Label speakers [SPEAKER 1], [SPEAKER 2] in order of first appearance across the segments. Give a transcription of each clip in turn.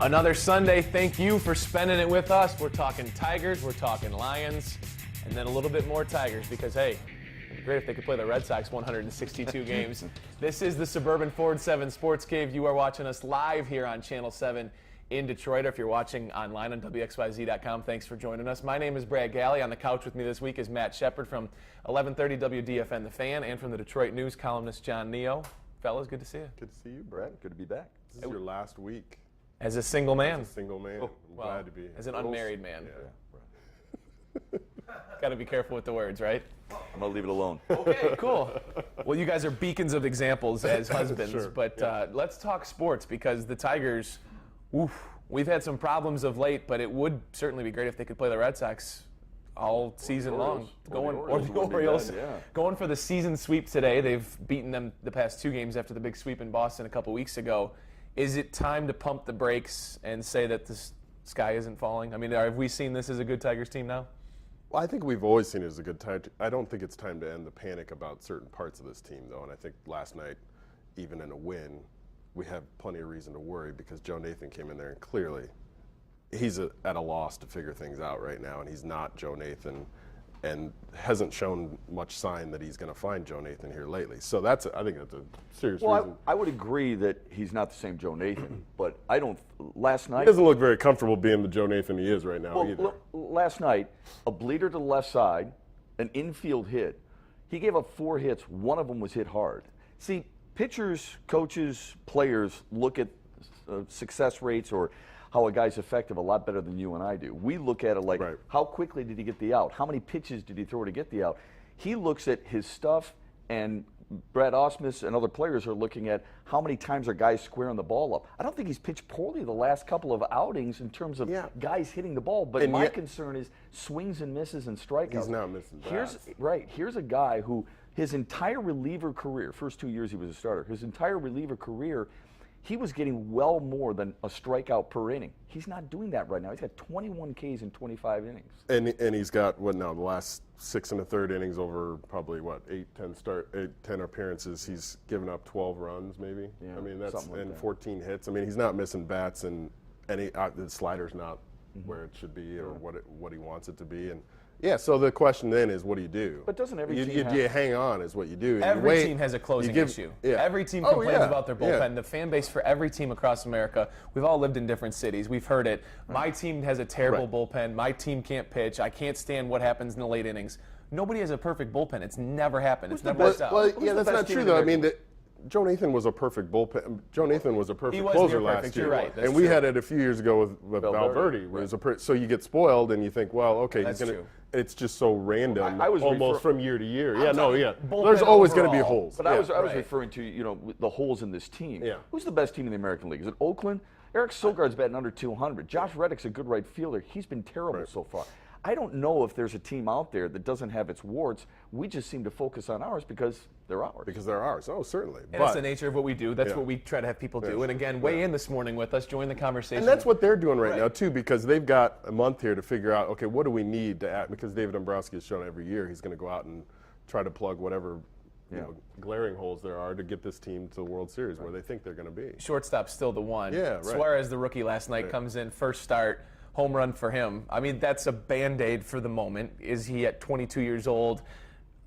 [SPEAKER 1] Another Sunday. Thank you for spending it with us. We're talking Tigers, we're talking Lions, and then a little bit more Tigers because, hey, it'd be great if they could play the Red Sox 162 games. This is the Suburban Ford 7 Sports Cave. You are watching us live here on Channel 7 in Detroit. If you're watching online on WXYZ.com, thanks for joining us. My name is Brad Galli. On the couch with me this week is Matt Shepard from 1130 WDFN The Fan and from the Detroit News columnist John Niyo. Fellas, good to see you.
[SPEAKER 2] Good to see you, Brad. Good to be back. This is your last week.
[SPEAKER 1] As a single man.
[SPEAKER 2] As a single man. I'm glad to be here.
[SPEAKER 1] As an unmarried man.
[SPEAKER 2] Yeah.
[SPEAKER 1] Got to be careful with the words, right?
[SPEAKER 3] I'm going to leave it alone.
[SPEAKER 1] Okay, cool. Well, you guys are beacons of examples as husbands,
[SPEAKER 2] Sure,
[SPEAKER 1] but
[SPEAKER 2] yeah.
[SPEAKER 1] Let's talk sports because the Tigers, we've had some problems of late, but it would certainly be great if they could play the Red Sox all season long. Or the Orioles. Going for the season sweep today. They've beaten them the past two games after the big sweep in Boston a couple weeks ago. Is it time to pump the brakes and say that the sky isn't falling? I mean, have we seen this as a good Tigers team now?
[SPEAKER 2] Well, I think we've always seen it as a good time. I don't think it's time to end the panic about certain parts of this team, though. And I think last night, even in a win, we have plenty of reason to worry because Joe Nathan came in there and clearly he's at a loss to figure things out right now, and he's not Joe Nathan and hasn't shown much sign that he's going to find Joe Nathan here lately. So I think that's a serious reason.
[SPEAKER 3] I would agree that he's not the same Joe Nathan, but I don't. Last night
[SPEAKER 2] He doesn't look very comfortable being the Joe Nathan he is right now either.
[SPEAKER 3] Last night, a bleeder to the left side, an infield hit. He gave up 4 hits. One of them was hit hard. See, pitchers, coaches, players look at success rates or how a guy's effective a lot better than you and I do. We look at it like, how quickly did he get the out? How many pitches did he throw to get the out? He looks at his stuff, and Brad Ausmus and other players are looking at how many times are guys squaring the ball up. I don't think he's pitched poorly the last couple of outings in terms of guys hitting the ball, but my concern is swings and misses and strikeouts.
[SPEAKER 2] He's not missing bats.
[SPEAKER 3] Here's a guy who his entire reliever career, first 2 years he was a starter, his entire reliever career, he was getting well more than a strikeout per inning. He's not doing that right now. He's got 21 Ks in 25 innings.
[SPEAKER 2] And he's got, the last 6 1/3 innings over probably, 10 appearances. He's given up 12 runs maybe.
[SPEAKER 3] Yeah,
[SPEAKER 2] I mean, that's
[SPEAKER 3] like that.
[SPEAKER 2] 14 hits. I mean, he's not missing bats, and the slider's not where it should be or what he wants it to be. And so the question then is, what do you do?
[SPEAKER 3] But doesn't every team
[SPEAKER 2] you hang on is what you do.
[SPEAKER 1] Every team has a closing issue. Every team complains about their bullpen. The fan base for every team across America, we've all lived in different cities. We've heard it. My team has a terrible bullpen. My team can't pitch. I can't stand what happens in the late innings. Nobody has a perfect bullpen. It's never happened. It's never worked out.
[SPEAKER 2] Well, that's not true, though. I mean, Joe Nathan was a perfect bullpen. Joe Nathan was a perfect closer last year.
[SPEAKER 1] You're right.
[SPEAKER 2] And we had it a few years ago with Valverde. So you get spoiled and you think, well, okay,
[SPEAKER 1] he's going to.
[SPEAKER 2] It's just so random,
[SPEAKER 3] I was
[SPEAKER 2] almost from year to year.
[SPEAKER 1] Bullpen
[SPEAKER 2] There's always going to be holes.
[SPEAKER 3] But I was referring to the holes in this team.
[SPEAKER 2] Yeah.
[SPEAKER 3] Who's the best team in the American League? Is it Oakland? Eric Sogard's batting under 200. Josh Reddick's a good right fielder. He's been terrible so far. I don't know if there's a team out there that doesn't have its warts. We just seem to focus on ours because they're ours.
[SPEAKER 2] Because they're ours. Oh, certainly.
[SPEAKER 1] And that's the nature of what we do. That's what we try to have people do. And again, weigh in this morning with us. Join the conversation.
[SPEAKER 2] And that's what they're doing right now, too, because they've got a month here to figure out, okay, what do we need to add? Because David Dombrowski has shown every year he's going to go out and try to plug whatever glaring holes there are to get this team to the World Series where they think they're going to be.
[SPEAKER 1] Shortstop's still the one.
[SPEAKER 2] Yeah, right.
[SPEAKER 1] Suarez, the rookie last night, comes in, first start. Home run for him. I mean, that's a Band-Aid for the moment. Is he at 22 years old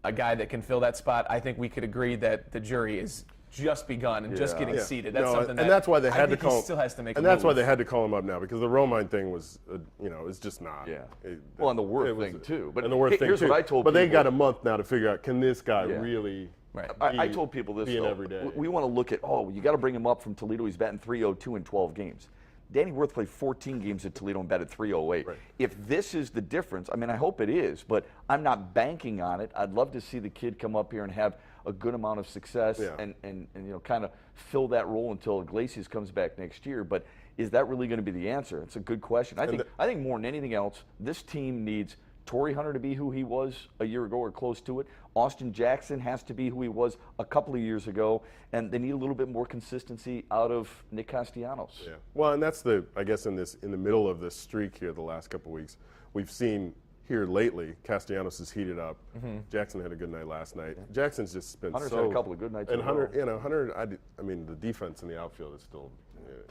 [SPEAKER 1] a guy that can fill that spot? I think we could agree that the jury is just begun and just getting seated. That's something
[SPEAKER 2] and that's why they had to call.
[SPEAKER 1] He still has to make.
[SPEAKER 2] And that's why they had to call him up now because the Romine thing was, it's just not.
[SPEAKER 3] Yeah. Well, and the Wirth thing too. But
[SPEAKER 2] and the Wirth thing
[SPEAKER 3] here's
[SPEAKER 2] too.
[SPEAKER 3] what I told
[SPEAKER 2] but
[SPEAKER 3] people.
[SPEAKER 2] they got a month now to figure out, can this guy really?
[SPEAKER 1] Right.
[SPEAKER 3] I told people this.
[SPEAKER 2] Being every day.
[SPEAKER 3] We want to look at. You got to bring him up from Toledo. He's batting .302 in 12 games. Danny Wirth played 14 games at Toledo and batted .308.
[SPEAKER 2] Right.
[SPEAKER 3] If this is the difference, I mean, I hope it is, but I'm not banking on it. I'd love to see the kid come up here and have a good amount of success and kind of fill that role until Iglesias comes back next year. But is that really going to be the answer? It's a good question. I think more than anything else, this team needs Torrey Hunter to be who he was a year ago or close to it. Austin Jackson has to be who he was a couple of years ago, and they need a little bit more consistency out of Nick Castellanos.
[SPEAKER 2] Yeah. Well, and that's in the middle of this streak here the last couple of weeks, we've seen here lately, Castellanos has heated up. Mm-hmm. Jackson had a good night last night. Yeah. Jackson's just been
[SPEAKER 3] Hunter's had a couple of good nights.
[SPEAKER 2] And Hunter, Hunter, I mean, the defense in the outfield is still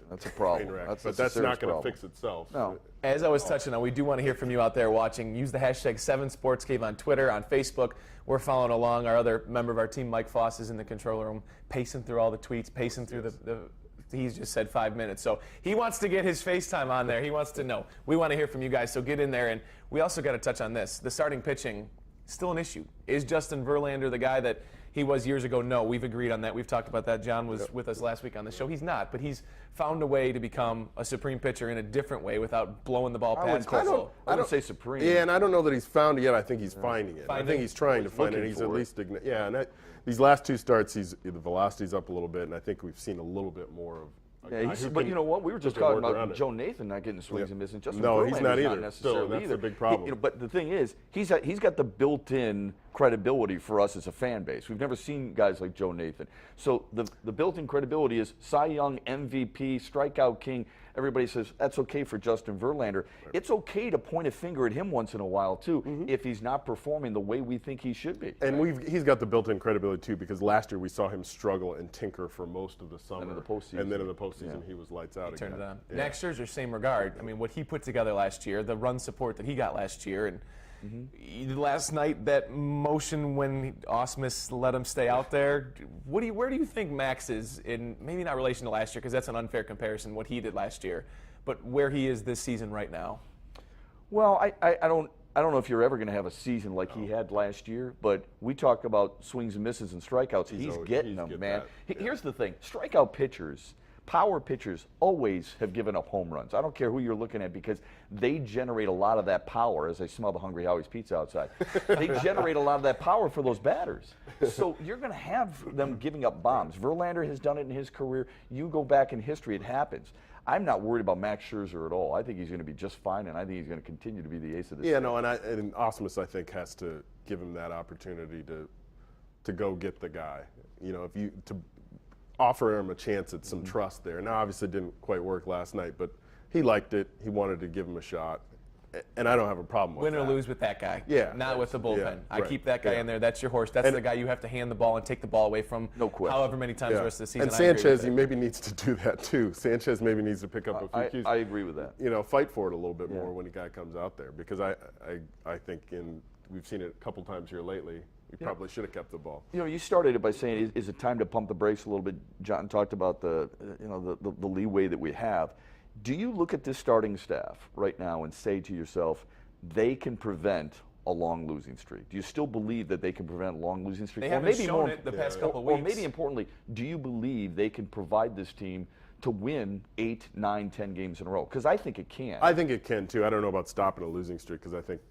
[SPEAKER 3] That's a problem.
[SPEAKER 2] train wreck.
[SPEAKER 3] That's
[SPEAKER 2] But
[SPEAKER 3] a
[SPEAKER 2] that's
[SPEAKER 3] serious
[SPEAKER 2] not going to
[SPEAKER 3] problem.
[SPEAKER 2] fix itself.
[SPEAKER 3] No.
[SPEAKER 1] As I was touching on, we do want to hear from you out there watching. Use the hashtag 7SportsCave on Twitter, on Facebook. We're following along. Our other member of our team, Mike Foss, is in the control room, pacing through all the tweets, pacing through the he's just said 5 minutes. So he wants to get his FaceTime on there. He wants to know. We want to hear from you guys, so get in there. And we also got to touch on this. The starting pitching, still an issue. Is Justin Verlander the guy that he was years ago? No, we've agreed on that. We've talked about that. John was with us last week on the show. He's not, but he's found a way to become a supreme pitcher in a different way without blowing the ball past people.
[SPEAKER 3] I don't say supreme.
[SPEAKER 2] Yeah, and I don't know that he's found it yet. I think he's finding it. I
[SPEAKER 1] Finding?
[SPEAKER 2] think he's trying to find it.
[SPEAKER 3] looking
[SPEAKER 2] He's
[SPEAKER 3] for
[SPEAKER 2] at
[SPEAKER 3] it.
[SPEAKER 2] least these last 2 starts, the velocity's up a little bit, and I think we've seen a little bit more of.
[SPEAKER 3] Yeah, but you know what? We were just talking about Joe Nathan not getting swings and misses. Justin
[SPEAKER 2] No, he's not
[SPEAKER 3] Verlander's
[SPEAKER 2] either.
[SPEAKER 3] necessarily
[SPEAKER 2] Still, that's
[SPEAKER 3] either.
[SPEAKER 2] the big problem.
[SPEAKER 3] But the thing is, he's got the built-in credibility for us as a fan base. We've never seen guys like Joe Nathan. So the built-in credibility is Cy Young, MVP, strikeout king. Everybody says that's okay for Justin Verlander. It's okay to point a finger at him once in a while too, if he's not performing the way we think he should be.
[SPEAKER 2] And he's got the built-in credibility too, because last year we saw him struggle and tinker for most of the summer.
[SPEAKER 3] And in the postseason.
[SPEAKER 2] And then in the postseason, he was lights out again.
[SPEAKER 1] Turned it on.
[SPEAKER 2] Yeah.
[SPEAKER 1] Max Scherzer, same regard. I mean, what he put together last year, the run support that he got last year, and last night that motion when Ausmus let him stay out there. Where do you think Max is in, maybe not relation to last year, because that's an unfair comparison, what he did last year, but where he is this season right now?
[SPEAKER 3] Well, I don't know if you're ever going to have a season like he had last year, but we talk about swings and misses and strikeouts. He's getting them, man. Here's the thing: strikeout pitchers, power pitchers, always have given up home runs. I don't care who you're looking at, because they generate a lot of that power. As I smell the Hungry Howie's pizza outside, they generate a lot of that power for those batters. So you're going to have them giving up bombs. Verlander has done it in his career. You go back in history, it happens. I'm not worried about Max Scherzer at all. I think he's going to be just fine, and I think he's going to continue to be the ace of this team.
[SPEAKER 2] Yeah, no, and Ausmus, I think, has to give him that opportunity to go get the guy. You know, to offer him a chance at some trust there. Now, obviously, it didn't quite work last night, but he liked it. He wanted to give him a shot, and I don't have a problem with
[SPEAKER 1] Win
[SPEAKER 2] that.
[SPEAKER 1] or lose with that guy.
[SPEAKER 2] Yeah.
[SPEAKER 1] Not with the bullpen.
[SPEAKER 2] Yeah,
[SPEAKER 1] I
[SPEAKER 2] right.
[SPEAKER 1] keep that guy in there. That's your horse. That's the guy you have to hand the ball and take the ball away from.
[SPEAKER 3] No question.
[SPEAKER 1] However many times the rest of the season.
[SPEAKER 2] And
[SPEAKER 1] I agree with
[SPEAKER 2] Sanchez, he
[SPEAKER 1] it.
[SPEAKER 2] maybe needs to do that too. Sanchez maybe needs to pick up a few cues.
[SPEAKER 3] I agree with that.
[SPEAKER 2] You know, fight for it a little bit more when a guy comes out there, because I think we've seen it a couple times here lately. We probably should have kept the ball.
[SPEAKER 3] You know, you started it by saying, is it time to pump the brakes a little bit? John talked about the leeway that we have. Do you look at this starting staff right now and say to yourself, they can prevent a long losing streak? Do you still believe that they can prevent a long losing streak?
[SPEAKER 1] They haven't shown it the past couple
[SPEAKER 3] Or
[SPEAKER 1] weeks.
[SPEAKER 3] maybe importantly, do you believe they can provide this team to win 8, 9, 10 games in a row? Because I think it can.
[SPEAKER 2] I think it can too. I don't know about stopping a losing streak, because I think,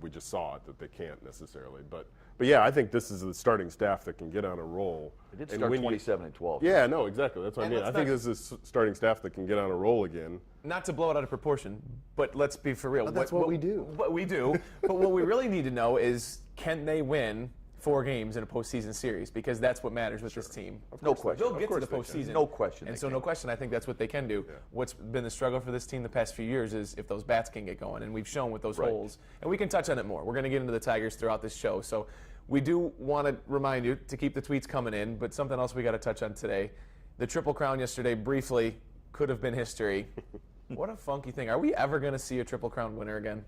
[SPEAKER 2] we just saw it that they can't necessarily. But yeah, I think this is the starting staff that can get on a roll.
[SPEAKER 3] They did start 27-12.
[SPEAKER 2] Yeah, no, exactly. That's what I mean. I
[SPEAKER 1] let's
[SPEAKER 2] think
[SPEAKER 1] not-
[SPEAKER 2] this is starting staff that can get on a roll again.
[SPEAKER 1] Not to blow it out of proportion, but let's be for real.
[SPEAKER 2] That's what we do.
[SPEAKER 1] What we do. But what we really need to know is, can they win 4 games in a postseason series? Because that's what matters with this team.
[SPEAKER 3] No question.
[SPEAKER 1] They'll get to the
[SPEAKER 2] course they
[SPEAKER 1] postseason.
[SPEAKER 3] No question
[SPEAKER 1] And
[SPEAKER 3] they
[SPEAKER 1] so,
[SPEAKER 3] can.
[SPEAKER 1] no question, I think that's what they can do.
[SPEAKER 2] Yeah.
[SPEAKER 1] What's been the struggle for this team the past few years is if those bats can get going, and we've shown with those holes. And we can touch on it more. We're going to get into the Tigers throughout this show. So we do want to remind you to keep the tweets coming in, but something else we got to touch on today. The Triple Crown yesterday briefly could have been history. What a funky thing. Are we ever going to see a Triple Crown winner again?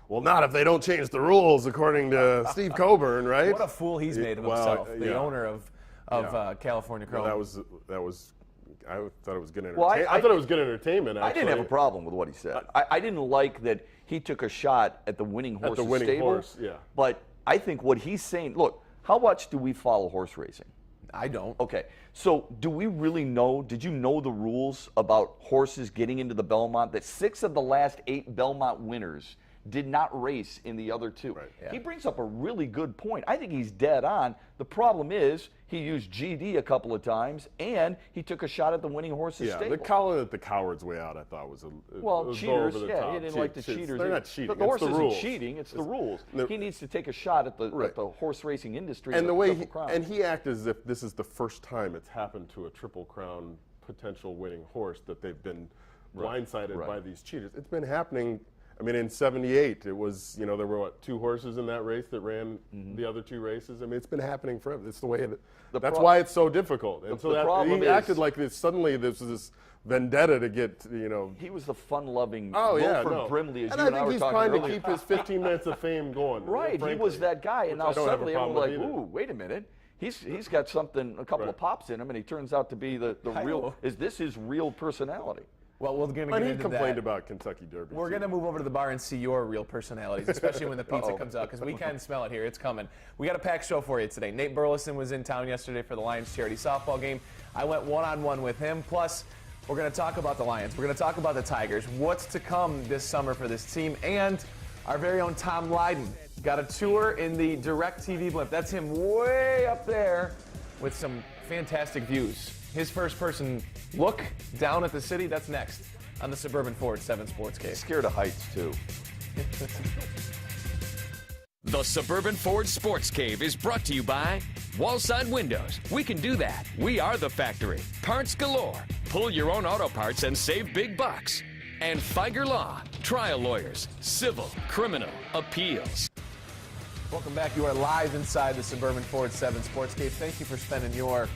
[SPEAKER 2] Well, not if they don't change the rules, according to Steve Coburn, right?
[SPEAKER 1] What a fool he's made of
[SPEAKER 2] Well,
[SPEAKER 1] himself, the
[SPEAKER 2] yeah.
[SPEAKER 1] owner of California Chrome.
[SPEAKER 2] That was. I thought it was good entertainment.
[SPEAKER 3] Well,
[SPEAKER 2] I thought it was good entertainment.
[SPEAKER 3] I
[SPEAKER 2] Actually.
[SPEAKER 3] didn't have a problem with what he said. I didn't like that he took a shot at the winning horse
[SPEAKER 2] winning horse, yeah.
[SPEAKER 3] But I think what he's saying, look, how much do we follow horse racing?
[SPEAKER 1] I don't.
[SPEAKER 3] Okay, so do we really know, did you know the rules about horses getting into the Belmont? That 6 of the last 8 Belmont winners did not race in the other 2.
[SPEAKER 2] Right.
[SPEAKER 1] Yeah.
[SPEAKER 3] He brings up a really good point. I think he's dead on. The problem is he used GD a couple of times, and he took a shot at the winning horse's
[SPEAKER 2] Yeah,
[SPEAKER 3] stable.
[SPEAKER 2] the calling it the coward's way out, I thought was
[SPEAKER 3] Well,
[SPEAKER 2] was
[SPEAKER 3] cheaters,
[SPEAKER 2] over the
[SPEAKER 3] yeah,
[SPEAKER 2] top.
[SPEAKER 3] he didn't like the cheaters.
[SPEAKER 2] They're not cheating.
[SPEAKER 3] The horse
[SPEAKER 2] it's the
[SPEAKER 3] isn't
[SPEAKER 2] rules.
[SPEAKER 3] cheating, it's the rules.
[SPEAKER 2] the-
[SPEAKER 3] He needs to take a shot at the
[SPEAKER 2] Right.
[SPEAKER 3] horse racing industry.
[SPEAKER 2] And the way he,
[SPEAKER 3] Triple Crown.
[SPEAKER 2] and he acted as if this is the first time it's happened to a Triple Crown potential winning horse that they've been blindsided
[SPEAKER 3] Right.
[SPEAKER 2] by these cheaters. It's been happening. I mean, in '78, it was, there were, 2 horses in that race that ran the other 2 races. I mean, it's been happening forever. It's the way that's why it's so difficult. And so he acted like this, suddenly this was this vendetta to get,
[SPEAKER 3] He was the fun-loving
[SPEAKER 2] Wilford
[SPEAKER 3] Brimley, as
[SPEAKER 2] and
[SPEAKER 3] you and I were
[SPEAKER 2] he's
[SPEAKER 3] talking
[SPEAKER 2] trying
[SPEAKER 3] earlier.
[SPEAKER 2] to keep his 15 minutes of fame going.
[SPEAKER 3] Right, he was that guy, and now suddenly everyone's like, ooh, wait a minute. He's got something, a couple of pops in him, and he turns out to be the real. Is this his real personality?
[SPEAKER 1] Well, we're going to get into that.
[SPEAKER 2] He complained about Kentucky Derby.
[SPEAKER 1] We're going to move over to the bar and see your real personalities, especially when the pizza comes out, because we can smell it here. It's coming. We got a packed show for you today. Nate Burleson was in town yesterday for the Lions charity softball game. I went one-on-one with him. Plus, we're going to talk about the Lions. We're going to talk about the Tigers, what's to come this summer for this team, and our very own Tom Leyden got a tour in the DirecTV blimp. That's him way up there with some fantastic views. His first-person look down at the city, that's next on the Suburban Ford 7 Sports Cave.
[SPEAKER 3] Scared of heights, too.
[SPEAKER 4] The Suburban Ford Sports Cave is brought to you by Wallside Windows. We can do that. We are the factory. Parts galore. Pull your own auto parts and save big bucks. And Feiger Law, trial lawyers, civil, criminal, appeals.
[SPEAKER 1] Welcome back. You are live inside the Suburban Ford 7 Sports Cave. Thank you for spending your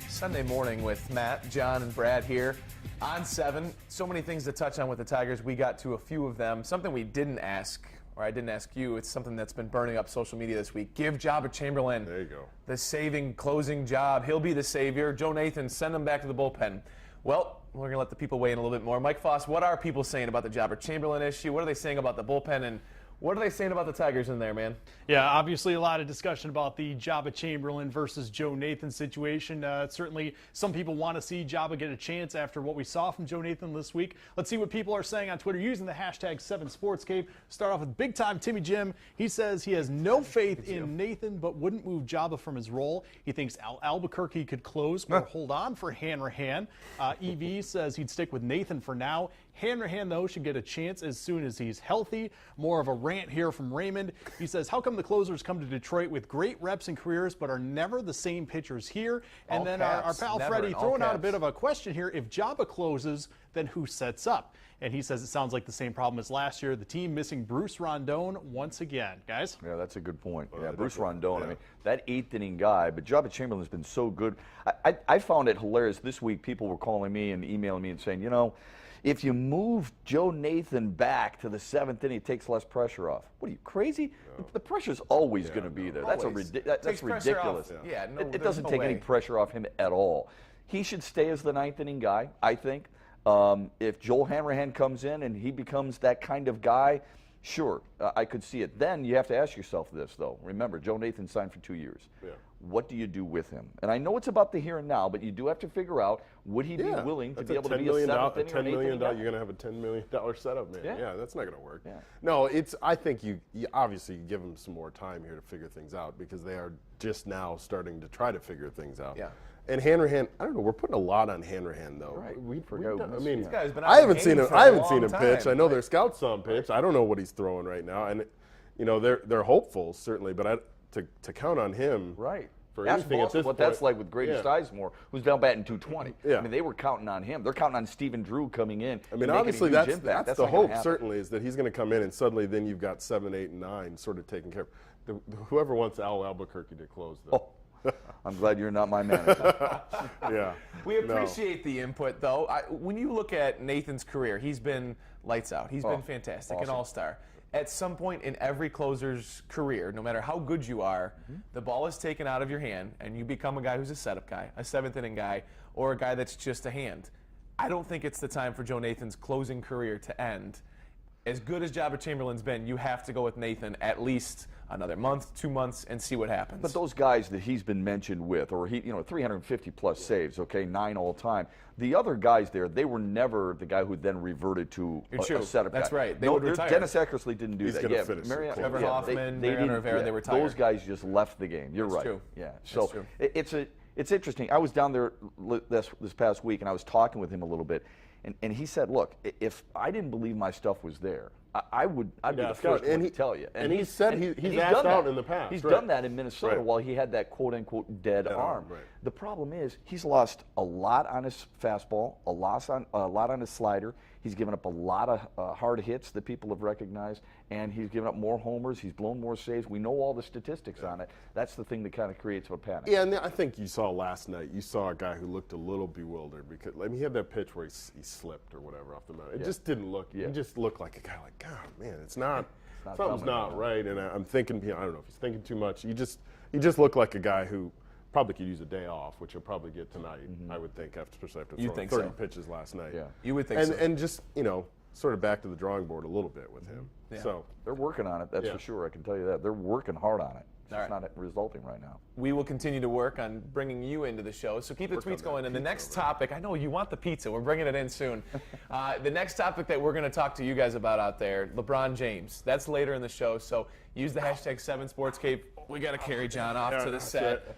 [SPEAKER 1] Sunday morning with Matt, John, and Brad here on 7. So many things to touch on with the Tigers. We got to a few of them. Something we didn't ask, or I didn't ask you, it's something that's been burning up social media this week. Give Jabba Chamberlain
[SPEAKER 2] there you go.
[SPEAKER 1] The saving, closing job. He'll be the savior. Joe Nathan, send him back to the bullpen. Well, we're going to let the people weigh in a little bit more. Mike Foss, what are people saying about the Jabba Chamberlain issue? What are they saying about the bullpen? And what are they saying about the Tigers in there, man?
[SPEAKER 5] Yeah, obviously a lot of discussion about the Jabba Chamberlain versus Joe Nathan situation. Certainly some people want to see Jabba get a chance after what we saw from Joe Nathan this week. Let's see what people are saying on Twitter using the hashtag 7SportsCave. Start off with Big Time Timmy Jim. He says he has no faith in Nathan but wouldn't move Jabba from his role. He thinks Albuquerque could close or hold on for Hanrahan. EV says he'd stick with Nathan for now. Hanrahan, though, should get a chance as soon as he's healthy. More of a rant here from Raymond. He says, how come the closers come to Detroit with great reps and careers but are never the same pitchers here? And then our pal Freddie throwing out a bit of a question here. If Jabba closes, then who sets up? And he says it sounds like the same problem as last year. The team missing Bruce Rondon once again. Guys?
[SPEAKER 3] Yeah, that's a good point. Yeah, Bruce Rondon. I mean, that 8th inning guy, but Jabba Chamberlain's been so good. I found it hilarious. This week, people were calling me and emailing me and saying, if you move Joe Nathan back to the 7th inning, it takes less pressure off. What are you, crazy? No. The pressure's always going to be there. That's ridiculous. It doesn't take any pressure off him at all. He should stay as the 9th inning guy, I think. If Joel Hanrahan comes in and he becomes that kind of guy, sure, I could see it. Then you have to ask yourself this, though. Remember, Joe Nathan signed for 2 years. Yeah. What do you do with him? And I know it's about the here and now, but you do have to figure out, would he be willing to be able to be a 7th inning or 8th inning guy?
[SPEAKER 2] You're going to have a $10 million setup, man. Yeah, that's not going to work.
[SPEAKER 3] Yeah.
[SPEAKER 2] No, I think you obviously give him some more time here to figure things out because they are just now starting to try to figure things out.
[SPEAKER 1] Yeah.
[SPEAKER 2] And Hanrahan, I don't know. We're putting a lot on Hanrahan, though.
[SPEAKER 3] Right.
[SPEAKER 2] I mean,
[SPEAKER 1] I
[SPEAKER 2] haven't seen him pitch. I know their scouts saw him pitch. I don't know what he's throwing right now, and they're hopeful certainly, but to count on him,
[SPEAKER 3] right?
[SPEAKER 2] For
[SPEAKER 3] Ask
[SPEAKER 2] anything
[SPEAKER 3] Boston
[SPEAKER 2] at this
[SPEAKER 3] what
[SPEAKER 2] point,
[SPEAKER 3] that's like with Grady Sizemore, who's down batting 220.
[SPEAKER 2] Yeah.
[SPEAKER 3] I mean, they were counting on him. They're counting on Stephen Drew coming in.
[SPEAKER 2] I mean, obviously that's the hope. Certainly, is that he's going to come in and suddenly then you've got 7, 8, and 9 sort of taken care of. Whoever wants Al Albuquerque to close, though.
[SPEAKER 3] Oh. I'm glad you're not my manager.
[SPEAKER 2] Yeah.
[SPEAKER 1] We appreciate the input, though. When you look at Nathan's career, he's been lights out. He's been fantastic, an all-star. At some point in every closer's career, no matter how good you are, the ball is taken out of your hand, and you become a guy who's a setup guy, a 7th inning guy, or a guy that's just a hand. I don't think it's the time for Joe Nathan's closing career to end. As good as Jabba Chamberlain's been, you have to go with Nathan at least another month, 2 months, and see what happens.
[SPEAKER 3] But those guys that he's been mentioned with, or 350 plus saves, 9 all time. The other guys there, they were never the guy who then reverted to a setup guy.
[SPEAKER 1] That's right. They would retire.
[SPEAKER 3] Dennis Eckersley didn't do that.
[SPEAKER 2] Yeah,
[SPEAKER 1] Trevor Hoffman, Mariano Rivera, they retired.
[SPEAKER 3] Those guys just left the game. You're right.
[SPEAKER 1] True.
[SPEAKER 3] Yeah.
[SPEAKER 1] That's
[SPEAKER 3] So
[SPEAKER 1] true.
[SPEAKER 3] it's interesting. I was down there this past week, and I was talking with him a little bit, and he said, "Look, if I didn't believe my stuff was there, I'd be the first one to tell you."
[SPEAKER 2] And he said he's asked out in the past.
[SPEAKER 3] He's done that in Minnesota while he had that quote-unquote dead arm.
[SPEAKER 2] Right.
[SPEAKER 3] The problem is he's lost a lot on his fastball, a lot on his slider. He's given up a lot of hard hits that people have recognized, and he's given up more homers. He's blown more saves. We know all the statistics on it. That's the thing that kind of creates a panic.
[SPEAKER 2] Yeah, and I think you saw last night, you saw a guy who looked a little bewildered because he had that pitch where he slipped or whatever off the mound. It just didn't look, he just looked like a guy like, God, man, it's not, something's not right. And I'm thinking, I don't know if he's thinking too much. He just looked like a guy who probably could use a day off, which he'll probably get tonight, I would think, especially after throwing 30 pitches last night.
[SPEAKER 3] Yeah.
[SPEAKER 1] You would think so.
[SPEAKER 2] And just, sort of back to the drawing board a little bit with him.
[SPEAKER 1] Yeah.
[SPEAKER 2] So
[SPEAKER 3] They're working on it, that's for sure. I can tell you that. They're working hard on it. It's not resulting right now.
[SPEAKER 1] We will continue to work on bringing you into the show, so keep the tweets going. And the next topic, I know you want the pizza. We're bringing it in soon. The next topic that we're going to talk to you guys about out there, LeBron James. That's later in the show, so use the hashtag 7SportsCave. We got to carry John off to the set.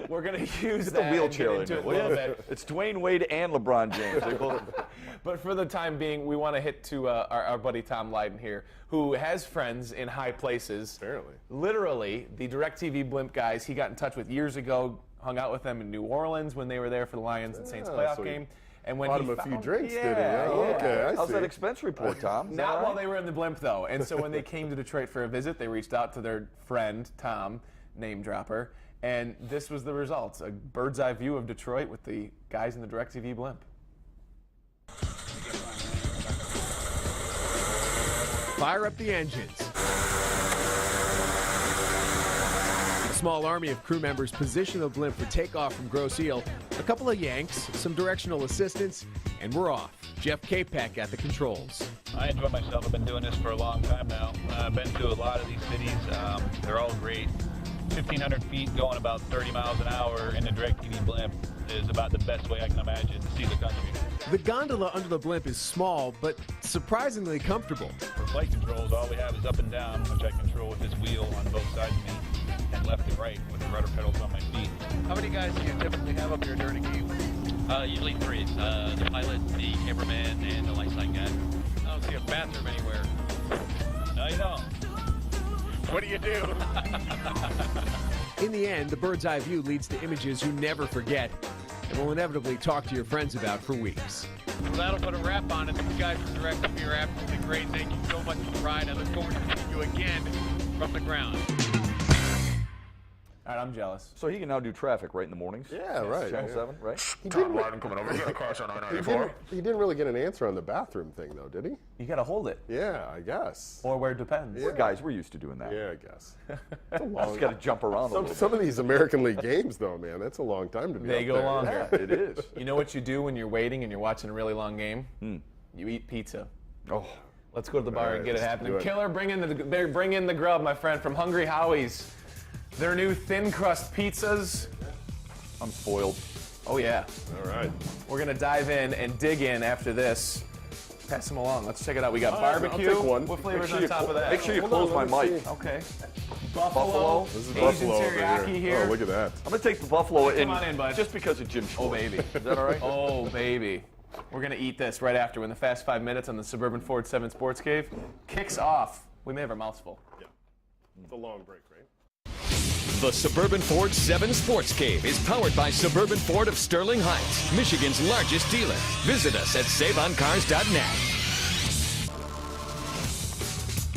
[SPEAKER 1] We're going to use that
[SPEAKER 3] wheelchair
[SPEAKER 1] and get into it a little bit.
[SPEAKER 3] It's Dwayne Wade and LeBron James. They both.
[SPEAKER 1] But for the time being, we want to hit to our buddy Tom Leyden here, who has friends in high places.
[SPEAKER 2] Apparently.
[SPEAKER 1] Literally, the DirecTV blimp guys he got in touch with years ago, hung out with them in New Orleans when they were there for the Lions and Saints playoff game. And when
[SPEAKER 2] bought
[SPEAKER 1] he
[SPEAKER 2] him a few drinks,
[SPEAKER 1] yeah,
[SPEAKER 2] did he? Oh,
[SPEAKER 1] yeah.
[SPEAKER 2] okay, I
[SPEAKER 3] How's
[SPEAKER 2] see.
[SPEAKER 3] that expense report, Tom? Is that
[SPEAKER 1] Not
[SPEAKER 3] all right?
[SPEAKER 1] while they were in the blimp, though. And so when they came to Detroit for a visit, they reached out to their friend, Tom, name dropper, and this was the results. A bird's eye view of Detroit with the guys in the DirecTV blimp.
[SPEAKER 6] Fire up the engines. A small army of crew members position the blimp for takeoff from Grosse Ile. A couple of yanks, some directional assistance, and we're off. Jeff Capek at the controls.
[SPEAKER 7] I enjoy myself. I've been doing this for a long time now. I've been to a lot of these cities. They're all great. 1,500 feet going about 30 miles an hour in the DirecTV blimp is about the best way I can imagine to see the country.
[SPEAKER 6] The gondola under the blimp is small, but surprisingly comfortable.
[SPEAKER 7] For flight controls, all we have is up and down, which I control with this wheel on both sides of me, and left and right with the rudder pedals on my feet.
[SPEAKER 8] How many guys do you typically have up here during a game? Usually 3. The pilot, the cameraman, and the light side guy. I don't see a bathroom anywhere.
[SPEAKER 7] No, you don't.
[SPEAKER 8] What do you do?
[SPEAKER 6] In the end, the bird's eye view leads to images you never forget and will inevitably talk to your friends about for weeks.
[SPEAKER 8] Well, that'll put a wrap on it. You guys from DirecTV are absolutely great. Thank you so much for the ride. I look forward to seeing you again from the ground.
[SPEAKER 1] All right, I'm jealous.
[SPEAKER 3] So he can now do traffic right in the mornings?
[SPEAKER 2] Yeah, right.
[SPEAKER 3] Channel 7, right?
[SPEAKER 2] Tom Leyden coming over. He didn't really get an answer on the bathroom thing, though, did he?
[SPEAKER 1] You got to hold it.
[SPEAKER 2] Yeah, I guess.
[SPEAKER 1] Or where it depends.
[SPEAKER 3] We're guys, we're used to doing that.
[SPEAKER 2] Yeah, I guess.
[SPEAKER 3] Just got to jump around a little bit.
[SPEAKER 2] Some of these American League games, though, man, that's a long time to be
[SPEAKER 1] They
[SPEAKER 2] up
[SPEAKER 1] go
[SPEAKER 2] there.
[SPEAKER 1] longer.
[SPEAKER 3] Yeah, it is.
[SPEAKER 1] You know what you do when you're waiting and you're watching a really long game? You eat pizza.
[SPEAKER 3] Oh,
[SPEAKER 1] Let's go to the bar
[SPEAKER 2] All
[SPEAKER 1] and
[SPEAKER 2] right,
[SPEAKER 1] get it
[SPEAKER 2] let's
[SPEAKER 1] happening.
[SPEAKER 2] do it.
[SPEAKER 1] Killer, bring in the grub, my friend, from Hungry Howie's. Their new thin crust pizzas.
[SPEAKER 3] I'm spoiled.
[SPEAKER 1] Oh yeah.
[SPEAKER 2] All right.
[SPEAKER 1] We're gonna dive in and dig in after this. Pass them along. Let's check it out. We got barbecue.
[SPEAKER 2] I'll take one.
[SPEAKER 1] What flavor's
[SPEAKER 3] Make sure
[SPEAKER 1] on
[SPEAKER 3] you
[SPEAKER 1] top of that?
[SPEAKER 3] Make sure you
[SPEAKER 2] Hold
[SPEAKER 3] close
[SPEAKER 2] on,
[SPEAKER 3] my
[SPEAKER 2] let me
[SPEAKER 3] mic.
[SPEAKER 2] see.
[SPEAKER 1] Okay.
[SPEAKER 3] Buffalo.
[SPEAKER 2] This is
[SPEAKER 1] Asian
[SPEAKER 2] Buffalo over
[SPEAKER 1] teriyaki here.
[SPEAKER 2] Oh, look at that.
[SPEAKER 3] I'm going to take the buffalo
[SPEAKER 1] Come on in, bud.
[SPEAKER 3] just because of Jim
[SPEAKER 1] Oh
[SPEAKER 3] Schwartz.
[SPEAKER 1] baby.
[SPEAKER 3] Is that all right?
[SPEAKER 1] Oh baby. We're gonna eat this right after when the Fast 5 Minutes on the Suburban Ford 7 Sports Cave kicks off. We may have our mouths full.
[SPEAKER 2] Yeah. It's a long break, right?
[SPEAKER 4] The Suburban Ford 7 Sports Cave is powered by Suburban Ford of Sterling Heights, Michigan's largest dealer. Visit us at saveoncars.net.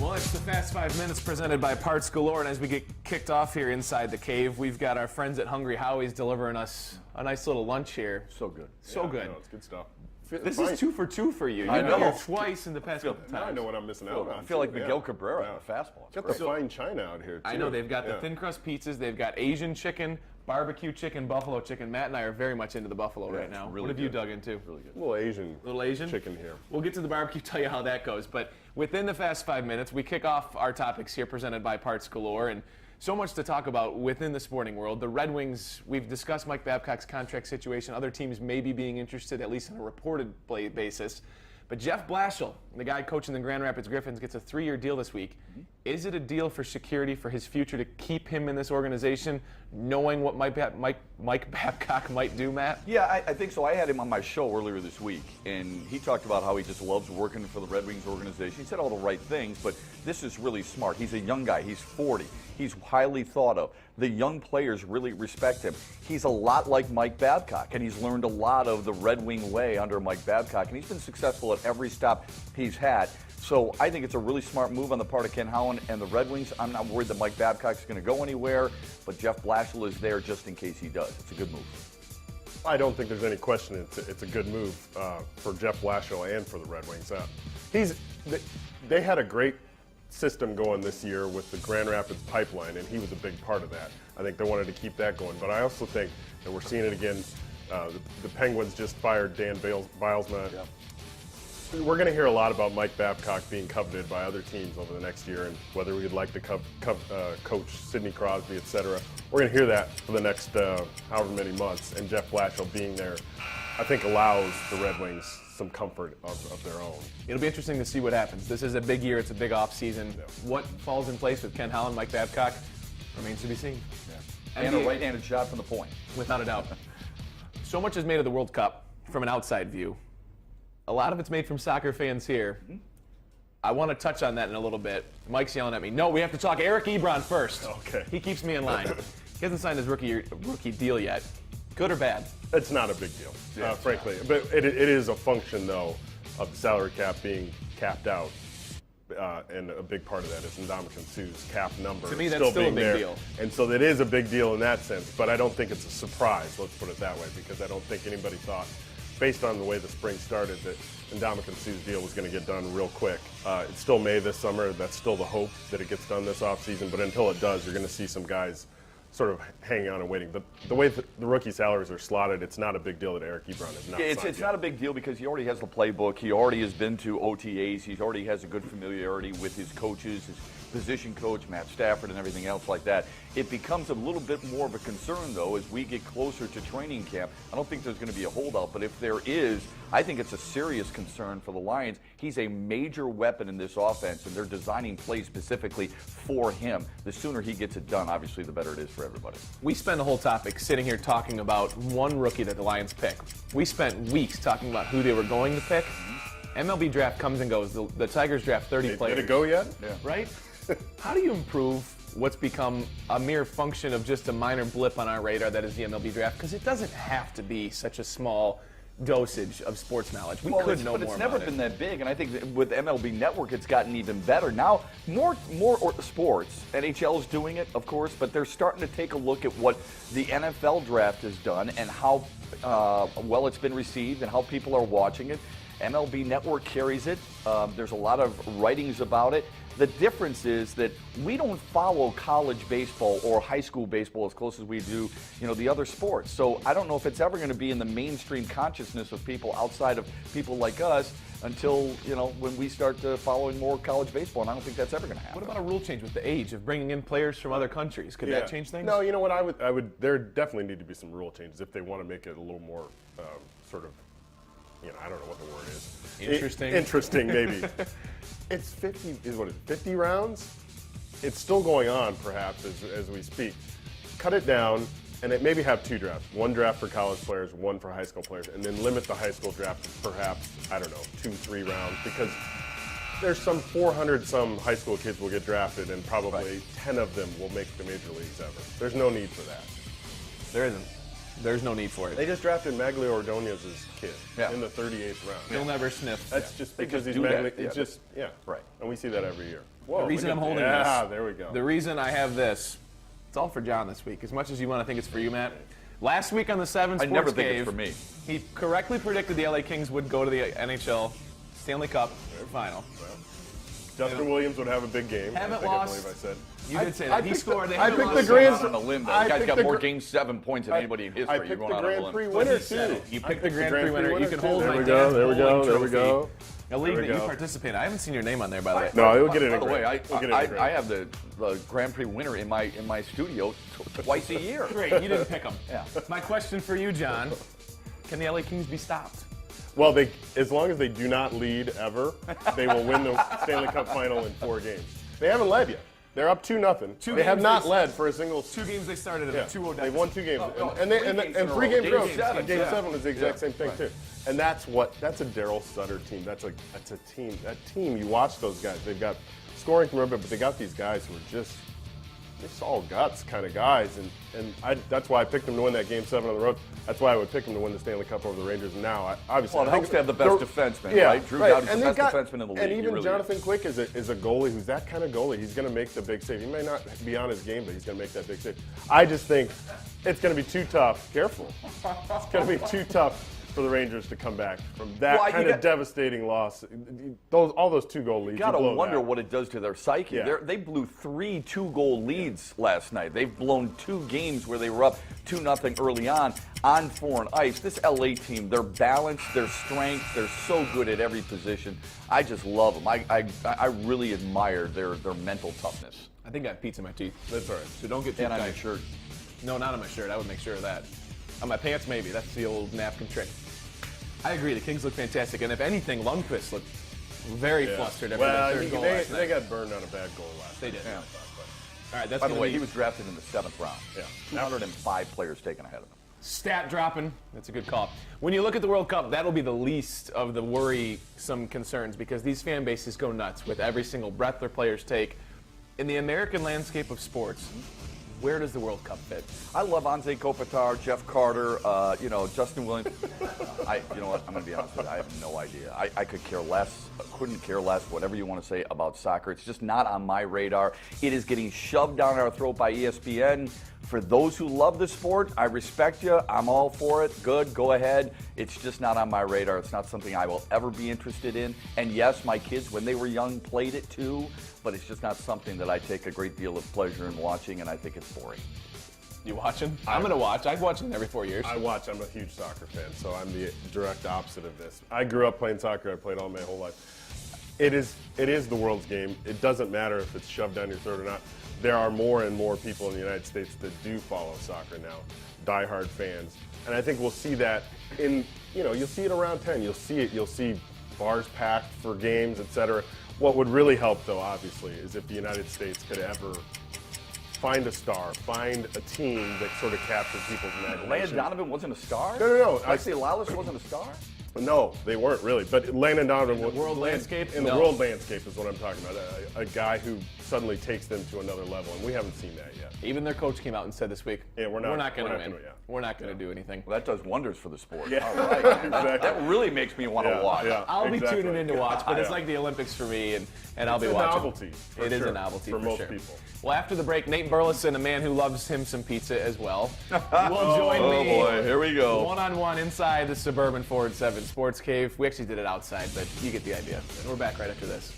[SPEAKER 1] Well, it's the Fast 5 Minutes presented by Parts Galore, and as we get kicked off here inside the cave, we've got our friends at Hungry Howie's delivering us a nice little lunch here.
[SPEAKER 3] So good.
[SPEAKER 1] So
[SPEAKER 2] Yeah,
[SPEAKER 1] good.
[SPEAKER 2] no, it's good stuff.
[SPEAKER 1] This is 2 for 2 for you. You've
[SPEAKER 3] I
[SPEAKER 1] been
[SPEAKER 3] know.
[SPEAKER 1] here twice in the past couple
[SPEAKER 2] Now I
[SPEAKER 1] times.
[SPEAKER 2] know what I'm missing out on.
[SPEAKER 3] I feel like
[SPEAKER 2] too,
[SPEAKER 3] Miguel
[SPEAKER 2] yeah.
[SPEAKER 3] Cabrera
[SPEAKER 2] Yeah.
[SPEAKER 3] on a fastball. It's
[SPEAKER 2] Got
[SPEAKER 3] great.
[SPEAKER 2] the fine china out here, too.
[SPEAKER 1] I know they've got the
[SPEAKER 2] Yeah.
[SPEAKER 1] thin crust pizzas. They've got Asian chicken, barbecue chicken, buffalo chicken. Matt and I are very much into the buffalo right now.
[SPEAKER 3] really
[SPEAKER 1] What have you
[SPEAKER 3] good.
[SPEAKER 1] dug into?
[SPEAKER 3] Really good.
[SPEAKER 2] Little Asian.
[SPEAKER 1] Little Asian
[SPEAKER 2] chicken here.
[SPEAKER 1] We'll get to the barbecue, tell you how that goes. But within the Fast 5 Minutes, we kick off our topics here presented by Parts Galore, and so much to talk about within the sporting world. The Red Wings, we've discussed Mike Babcock's contract situation. Other teams may be being interested, at least on a reported basis. But Jeff Blashill, the guy coaching the Grand Rapids Griffins, gets a 3-year deal this week. Is it a deal for security for his future to keep him in this organization knowing what Mike Babcock might do, Matt?
[SPEAKER 3] Yeah, I think so. I had him on my show earlier this week, and he talked about how he just loves working for the Red Wings organization. He said all the right things, but this is really smart. He's a young guy. He's 40. He's highly thought of. The young players really respect him. He's a lot like Mike Babcock, and he's learned a lot of the Red Wing way under Mike Babcock, and he's been successful at every stop he's had. So I think it's a really smart move on the part of Ken Howland and the Red Wings. I'm not worried that Mike Babcock's going to go anywhere, but Jeff Blashill is there just in case he does. It's a good move.
[SPEAKER 2] I don't think there's any question it's a good move for Jeff Blashill and for the Red Wings. They had a great system going this year with the Grand Rapids pipeline, and he was a big part of that. I think they wanted to keep that going, but I also think, and we're seeing it again, the Penguins just fired Dan Bilesma. Yeah. We're going to hear a lot about Mike Babcock being coveted by other teams over the next year, and whether we'd like to coach Sidney Crosby, et cetera. We're going to hear that for the next however many months, and Jeff Blashill being there, I think, allows the Red Wings some comfort of their own.
[SPEAKER 1] It'll be interesting to see what happens. This is a big year. It's a big offseason. Yeah. What falls in place with Ken Howland, Mike Babcock, remains to be seen.
[SPEAKER 3] Yeah. And a right-handed shot from the point.
[SPEAKER 1] Without a doubt. So much is made of the World Cup from an outside view. A lot of it's made from soccer fans here. Mm-hmm. I want to touch on that in a little bit. Mike's yelling at me. No, we have to talk Eric Ebron first.
[SPEAKER 2] Okay.
[SPEAKER 1] He keeps me in line. He hasn't signed his rookie deal yet. Good or bad?
[SPEAKER 2] It's not a big deal, frankly. But it is a function, though, of the salary cap being capped out. And a big part of that is Ndamukong Suh's cap number.
[SPEAKER 1] To me, that's still a big deal.
[SPEAKER 2] And so it is a big deal in that sense. But I don't think it's a surprise, let's put it that way, because I don't think anybody thought, based on the way the spring started, that Ndamukong Suh's deal was going to get done real quick. It's still May this summer. That's still the hope that it gets done this offseason. But until it does, you're going to see some guys sort of hanging on and waiting. The way the rookie salaries are slotted, it's not a big deal that Eric Ebron is not signed
[SPEAKER 3] It's not a big deal because he already has the playbook. He already has been to OTAs. He already has a good familiarity with his coaches, his position coach, Matt Stafford, and everything else like that. It becomes a little bit more of a concern, though, as we get closer to training camp. I don't think there's going to be a holdout, but if there is, I think it's a serious concern for the Lions. He's a major weapon in this offense, and they're designing plays specifically for him. The sooner he gets it done, obviously, the better it is for everybody.
[SPEAKER 1] We spent a whole topic sitting here talking about one rookie that the Lions pick. We spent weeks talking about who they were going to pick. MLB draft comes and goes. The Tigers draft 30 players.
[SPEAKER 2] Did it go yet?
[SPEAKER 3] Yeah.
[SPEAKER 1] Right? How do you improve what's become a mere function of just a minor blip on our radar that is the MLB draft? Because it doesn't have to be such a small dosage of sports knowledge. We could know more about it.
[SPEAKER 3] But it's never been that big, and I think that with MLB Network, it's gotten even better. Now, more sports. NHL is doing it, of course, but they're starting to take a look at what the NFL draft has done and how well it's been received and how people are watching it. MLB Network carries it. There's a lot of writings about it. The difference is that we don't follow college baseball or high school baseball as close as we do, the other sports. So I don't know if it's ever going to be in the mainstream consciousness of people outside of people like us until, when we start following more college baseball, and I don't think that's ever going to happen.
[SPEAKER 1] What about a rule change with the age of bringing in players from other countries? Could that change things?
[SPEAKER 2] No, you know what, I would. There definitely need to be some rule changes if they want to make it a little more sort of, I don't know what the word is.
[SPEAKER 1] Interesting.
[SPEAKER 2] Interesting, maybe. It's 50 rounds? It's still going on, perhaps, as we speak. Cut it down, and maybe have 2 drafts. 1 draft for college players, 1 for high school players, and then limit the high school draft to perhaps, 2-3 rounds, because there's some 400-some high school kids will get drafted, and probably 10 of them will make the major leagues ever. There's no need for that.
[SPEAKER 1] There isn't. There's no need for it.
[SPEAKER 2] They just drafted Maglio Ordonez's kid in the 38th round.
[SPEAKER 1] He'll never sniff.
[SPEAKER 2] That's just because he's
[SPEAKER 3] Maglio.
[SPEAKER 2] It's just, right. And we see that every year. Whoa,
[SPEAKER 1] the reason I'm holding this.
[SPEAKER 2] Yeah, there we go.
[SPEAKER 1] The reason I have this, it's all for John this week. As much as you want to think it's for you, Matt. Last week on the 7 Sports
[SPEAKER 3] I never think
[SPEAKER 1] Cave,
[SPEAKER 3] it's for me.
[SPEAKER 1] He correctly predicted the LA Kings would go to the NHL Stanley Cup final.
[SPEAKER 2] Well, Justin Williams would have a big game.
[SPEAKER 1] Haven't
[SPEAKER 2] I
[SPEAKER 1] lost.
[SPEAKER 2] believe I said.
[SPEAKER 1] You did say that. He scored.
[SPEAKER 2] I picked the Grand
[SPEAKER 3] on a limb. The guy's got more Game 7 points than anybody in history.
[SPEAKER 2] I picked the Grand Prix
[SPEAKER 1] winner,
[SPEAKER 2] winner,
[SPEAKER 1] too. You picked the Grand Prix winner. You can hold
[SPEAKER 2] there
[SPEAKER 1] my
[SPEAKER 2] we go, there we go,
[SPEAKER 1] trophy.
[SPEAKER 2] there we go.
[SPEAKER 1] A league that you participate in. I haven't seen your name on there, by the way.
[SPEAKER 2] No, it'll get in
[SPEAKER 3] By the way, I have the Grand Prix winner in my studio twice a year.
[SPEAKER 1] Great, you didn't pick them. Yeah. My question for you, John, can the LA Kings be stopped?
[SPEAKER 2] Well, as long as they do not lead ever, they will win the Stanley Cup final in 4 games. They haven't led yet. They're up 2-0. They have not led for a single.
[SPEAKER 1] 2 games they started at a 2-0
[SPEAKER 2] They
[SPEAKER 1] deficit.
[SPEAKER 2] won 2 games, and 3 games in a row. Game 7 is the exact same thing too. And that's a Daryl Sutter team. That's a team. That team, you watch those guys. They've got scoring from everybody, but they got these guys who are just all guts kind of guys, and that's why I picked them to win that Game 7 on the road. That's why I would pick them to win the Stanley Cup over the Rangers. Now, obviously,
[SPEAKER 3] well, it helps to have the best defenseman, right? Drew Doughty's the best defenseman in the league.
[SPEAKER 2] And even
[SPEAKER 3] really
[SPEAKER 2] Jonathan Quick is a goalie who's that kind of goalie. He's going to make the big save. He may not be on his game, but he's going to make that big save. I just think it's going to be too tough. Careful. It's going to be too tough for the Rangers to come back from that kind of devastating loss. All those 2-goal leads.
[SPEAKER 3] You got to wonder what it does to their psyche.
[SPEAKER 2] Yeah.
[SPEAKER 3] They blew 3 2-goal leads last night. They've blown 2 games where they were up 2-0 early on foreign ice. This LA team, their balance, their strength, they're so good at every position. I just love them. I really admire their mental toughness.
[SPEAKER 1] I think I have pizza in my teeth.
[SPEAKER 2] That's all right.
[SPEAKER 1] So don't get too
[SPEAKER 3] And on
[SPEAKER 1] tight.
[SPEAKER 3] your shirt.
[SPEAKER 1] No, not on my shirt. I would make sure of that. On my pants, maybe. That's the old napkin trick. I agree. The Kings look fantastic. And if anything, Lundqvist looked very flustered after that third goal last night.
[SPEAKER 2] They got burned on a bad goal last
[SPEAKER 1] They did.
[SPEAKER 2] night.
[SPEAKER 1] All right, that's
[SPEAKER 3] By the
[SPEAKER 1] gonna
[SPEAKER 3] way,
[SPEAKER 1] be
[SPEAKER 3] he was drafted in the 7th round.
[SPEAKER 2] Yeah.
[SPEAKER 3] 205 players taken ahead of him.
[SPEAKER 1] stat dropping. That's a good call. When you look at the World Cup, that'll be the least of the worrisome concerns because these fan bases go nuts with every single breath their players take. In the American landscape of sports, where does the World Cup fit?
[SPEAKER 3] I love Anze Kopitar, Jeff Carter, Justin Williams. You know what? I'm going to be honest with you. I have no idea. I could care less, couldn't care less, whatever you want to say about soccer. It's just not on my radar. It is getting shoved down our throat by ESPN. For those who love the sport, I respect you. I'm all for it. Good, go ahead. It's just not on my radar. It's not something I will ever be interested in. And yes, my kids, when they were young, played it too, but it's just not something that I take a great deal of pleasure in watching, and I think it's boring.
[SPEAKER 1] You watching? I'm going to watch. I watch it every 4 years.
[SPEAKER 2] I watch. I'm a huge soccer fan, so I'm the direct opposite of this. I grew up playing soccer. I played all my whole life. It is the world's game. It doesn't matter if it's shoved down your throat or not. There are more and more people in the United States that do follow soccer now, diehard fans. And I think we'll see that you'll see it around 10. You'll see bars packed for games, etc. What would really help, though, obviously, is if the United States could ever find a star, find a team that sort of captured people's imagination.
[SPEAKER 3] Landon Donovan wasn't a star?
[SPEAKER 2] No.
[SPEAKER 3] Alexi Lalas wasn't a star?
[SPEAKER 2] No, they weren't really. But Landon Donovan was
[SPEAKER 1] world landscape?
[SPEAKER 2] In the world landscape is what I'm talking about. A guy who suddenly takes them to another level, and we haven't seen that yet.
[SPEAKER 1] Even their coach came out and said this week, we're not going to win. We're not going to do anything.
[SPEAKER 3] Well, that does wonders for the sport.
[SPEAKER 2] Yeah.
[SPEAKER 3] All right.
[SPEAKER 2] Exactly.
[SPEAKER 3] That really makes me want to watch.
[SPEAKER 2] Yeah,
[SPEAKER 1] I'll be tuning in to watch, but it's like the Olympics for me, and I'll be watching.
[SPEAKER 2] Novelty.
[SPEAKER 1] It is a novelty
[SPEAKER 2] for most
[SPEAKER 1] sure.
[SPEAKER 2] people.
[SPEAKER 1] Well, after the break, Nate Burleson, a man who loves him some pizza as well, will join me.
[SPEAKER 3] Oh boy, here we go.
[SPEAKER 1] One-on-one inside the Suburban Ford 7 Sports Cave. We actually did it outside, but you get the idea. And we're back right after this.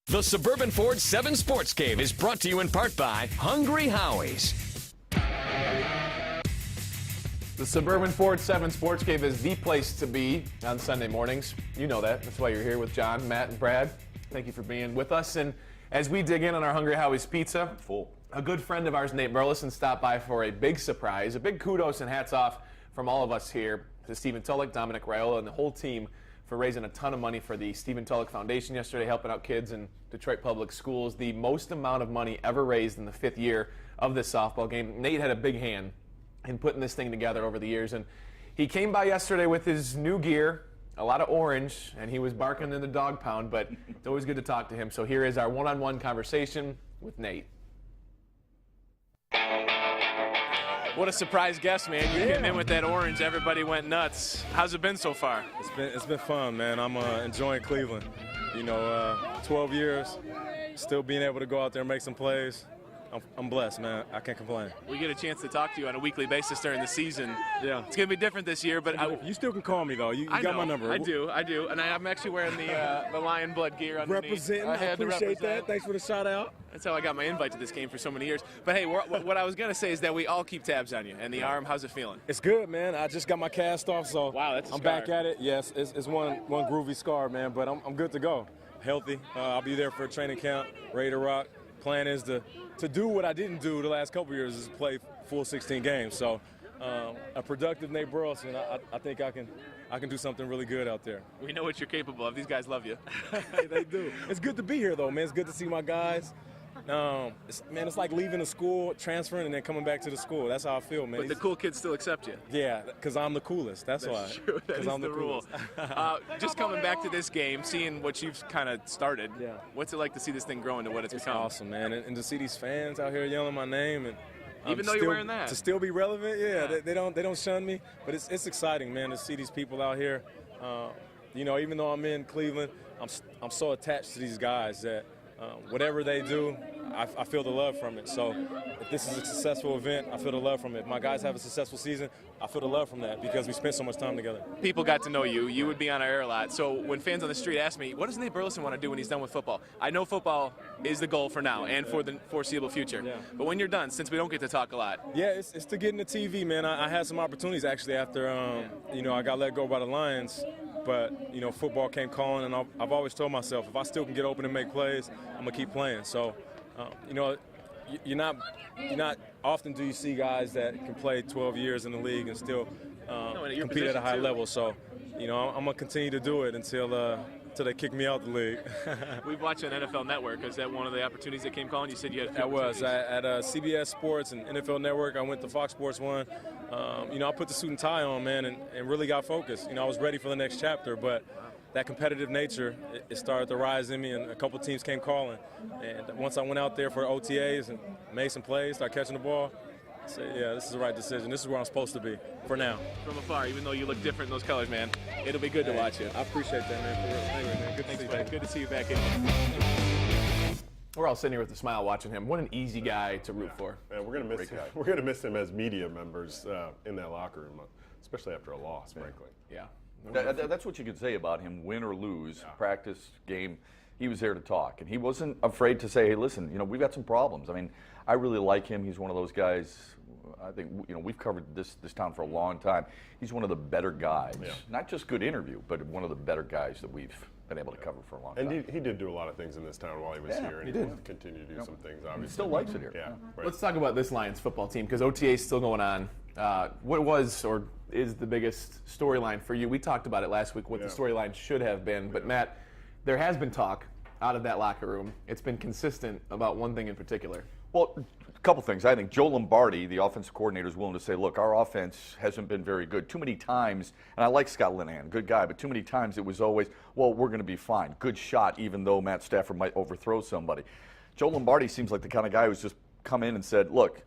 [SPEAKER 4] The Suburban Ford 7 Sports Cave is brought to you in part by Hungry Howie's.
[SPEAKER 1] The Suburban Ford 7 Sports Cave is the place to be on Sunday mornings. You know that. That's why you're here with John, Matt, and Brad. Thank you for being with us. And as we dig in on our Hungry Howie's pizza, a good friend of ours, Nate Burleson, stopped by for a big surprise. A big kudos and hats off from all of us here to Stephen Tulloch, Dominic Raiola, and the whole team for raising a ton of money for the Stephen Tulloch Foundation yesterday, helping out kids in Detroit Public Schools. The most amount of money ever raised in the 5th year of this softball game. Nate had a big hand in putting this thing together over the years, and he came by yesterday with his new gear, a lot of orange, and he was barking in the dog pound, but it's always good to talk to him. So here is our one-on-one conversation with Nate.
[SPEAKER 9] What a surprise guest, man. You came in with that orange. Everybody went nuts. How's it been so far?
[SPEAKER 10] It's been fun, man. I'm enjoying Cleveland. 12 years, still being able to go out there and make some plays. I'm blessed, man. I can't complain.
[SPEAKER 9] We get a chance to talk to you on a weekly basis during the season.
[SPEAKER 10] Yeah.
[SPEAKER 9] It's going to be different this year, but
[SPEAKER 10] you still can call me, though. You got my number.
[SPEAKER 9] I do. And I'm actually wearing the lion blood gear underneath.
[SPEAKER 10] Representing. I appreciate that. Thanks for the shout out.
[SPEAKER 9] That's how I got my invite to this game for so many years. But hey, what I was going to say is that we all keep tabs on you. And the arm, how's it feeling?
[SPEAKER 10] It's good, man. I just got my cast off, so
[SPEAKER 9] wow, that's a
[SPEAKER 10] I'm
[SPEAKER 9] scar.
[SPEAKER 10] back at it. Yes, it's one groovy scar, man, but I'm good to go. Healthy. I'll be there for a training camp, ready to rock. Plan is to do what I didn't do the last couple years, is play full 16 games. So a productive Nate Burleson, I think I can do something really good out there.
[SPEAKER 9] We know what you're capable of. These guys love you.
[SPEAKER 10] They do. It's good to be here, though, man. It's good to see my guys. It's like leaving the school, transferring, and then coming back to the school. That's how I feel, man.
[SPEAKER 9] But the cool kids still accept you.
[SPEAKER 10] Yeah, because I'm the coolest. That's why.
[SPEAKER 9] True. That is
[SPEAKER 10] I'm
[SPEAKER 9] the rule. Just coming back to this game, seeing what you've kind of started, what's it like to see this thing grow into what it's become?
[SPEAKER 10] Awesome, man. And to see these fans out here yelling my name and
[SPEAKER 9] even though you're wearing that.
[SPEAKER 10] To still be relevant, they don't shun me. But it's exciting, man, to see these people out here. Even though I'm in Cleveland, I'm so attached to these guys that whatever they do, I feel the love from it. So if this is a successful event, I feel the love from it. If my guys have a successful season, I feel the love from that because we spent so much time together.
[SPEAKER 9] People got to know you. You would be on our air a lot. So when fans on the street ask me, what does Nate Burleson want to do when he's done with football? I know football is the goal for now and for the foreseeable future.
[SPEAKER 10] Yeah.
[SPEAKER 9] But when you're done, since we don't get to talk a lot.
[SPEAKER 10] Yeah, it's to get into TV, man. I had some opportunities actually after, I got let go by the Lions. But, football came calling, and I've always told myself, if I still can get open and make plays, I'm going to keep playing. So, you're not often do you see guys that can play 12 years in the league and still compete at a high level. So, I'm going to continue to do it until they kick me out the league.
[SPEAKER 9] We've watched on NFL Network. Is that one of the opportunities that came calling? You said you had a few
[SPEAKER 10] That was. At CBS Sports and NFL Network, I went to Fox Sports 1. I put the suit and tie on, man, and really got focused. I was ready for the next chapter, but that competitive nature, it started to rise in me, and a couple teams came calling. And once I went out there for OTAs and made some plays, started catching the ball, I said, yeah, this is the right decision. This is where I'm supposed to be for now.
[SPEAKER 9] From afar, even though you look different in those colors, man, it'll be good to watch you.
[SPEAKER 10] I appreciate that, man. For real. Anyway, man, good to see you.
[SPEAKER 9] Good to see you back in.
[SPEAKER 1] We're all sitting here with a smile watching him. What an easy guy to root for.
[SPEAKER 2] Man, we're gonna miss him. We're gonna miss him as media members in that locker room, especially after a loss, frankly.
[SPEAKER 1] Yeah.
[SPEAKER 3] That's what you could say about him, win or lose, practice, game. He was there to talk, and he wasn't afraid to say, hey, listen, we've got some problems. I mean, I really like him. He's one of those guys, I think, we've covered this town for a long time. He's one of the better guys. Yeah. Not just good interview, but one of the better guys that we've been able to cover for a long time.
[SPEAKER 2] And he did do a lot of things in this town while he was here, and he did continue to do some things, obviously.
[SPEAKER 3] He still likes it here.
[SPEAKER 2] Yeah. Right.
[SPEAKER 1] Let's talk about this Lions football team, because OTA is still going on. What was or is the biggest storyline for you? We talked about it last week, what the storyline should have been. But, Matt, there has been talk out of that locker room. It's been consistent about one thing in particular.
[SPEAKER 3] Well, a couple things. I think Joe Lombardi, the offensive coordinator, is willing to say, look, our offense hasn't been very good. Too many times, and I like Scott Linehan, good guy, but too many times it was always, well, we're going to be fine. Good shot, even though Matt Stafford might overthrow somebody. Joe Lombardi seems like the kind of guy who's just come in and said, look,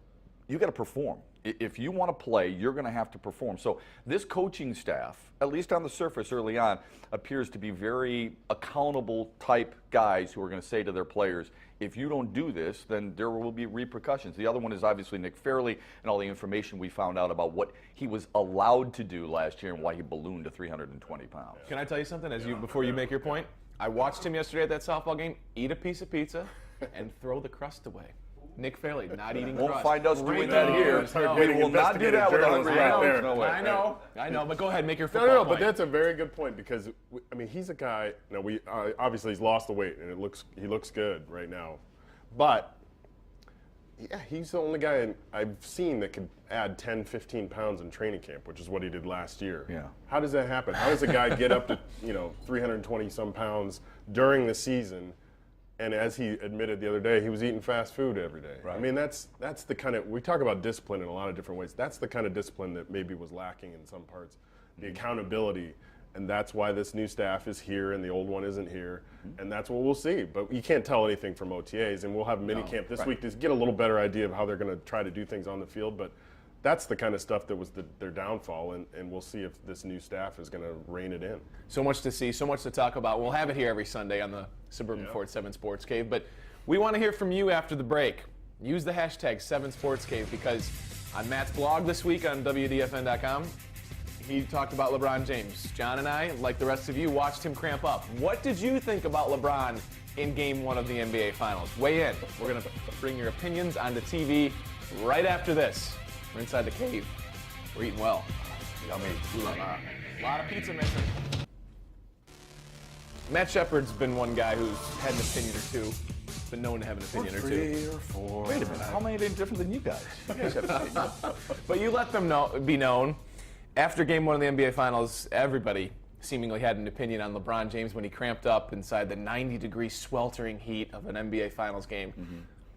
[SPEAKER 3] you got to perform. If you want to play, you're going to have to perform. So this coaching staff, at least on the surface early on, appears to be very accountable type guys who are going to say to their players, if you don't do this, then there will be repercussions. The other one is obviously Nick Fairley and all the information we found out about what he was allowed to do last year and why he ballooned to 320 pounds.
[SPEAKER 1] Can I tell you something before you make your point? I watched him yesterday at that softball game eat a piece of pizza and throw the crust away. Nick Fairley not eating crust.
[SPEAKER 3] Won't find us doing that here. We will not do that with 100 pounds. No way.
[SPEAKER 1] I know, but go ahead, make your football
[SPEAKER 2] No,
[SPEAKER 1] point.
[SPEAKER 2] but that's a very good point because, he's a guy, obviously he's lost the weight and he looks good right now. But, yeah, he's the only guy I've seen that could add 10, 15 pounds in training camp, which is what he did last year.
[SPEAKER 3] Yeah.
[SPEAKER 2] How does that happen? How does a guy get up to, 320-some pounds during the season? And as he admitted the other day, he was eating fast food every day.
[SPEAKER 3] Right.
[SPEAKER 2] I mean, that's the kind of, we talk about discipline in a lot of different ways. That's the kind of discipline that maybe was lacking in some parts. The accountability, and that's why this new staff is here and the old one isn't here, and that's what we'll see. But you can't tell anything from OTAs, and we'll have mini camp this week to get a little better idea of how they're going to try to do things on the field. But that's the kind of stuff that was their downfall, and we'll see if this new staff is going to rein it in.
[SPEAKER 1] So much to see, so much to talk about. We'll have it here every Sunday on the Suburban Ford 7 Sports Cave, but we want to hear from you after the break. Use the hashtag 7 Sports Cave because on Matt's blog this week on WDFN.com, he talked about LeBron James. John and I, like the rest of you, watched him cramp up. What did you think about LeBron in Game 1 of the NBA Finals? Weigh in. We're going to bring your opinions onto TV right after this. We're inside the cave. We're eating well. Yummy. A lot of pizza missing. Matt Shepard's been one guy who's had an opinion or two been known to have an opinion or two.
[SPEAKER 2] 3 or 4.
[SPEAKER 3] Wait a minute. How am I any different than you guys? You guys have opinions.
[SPEAKER 1] But you let them be known. After Game 1 of the NBA Finals, everybody seemingly had an opinion on LeBron James when he cramped up inside the 90-degree sweltering heat of an NBA Finals game.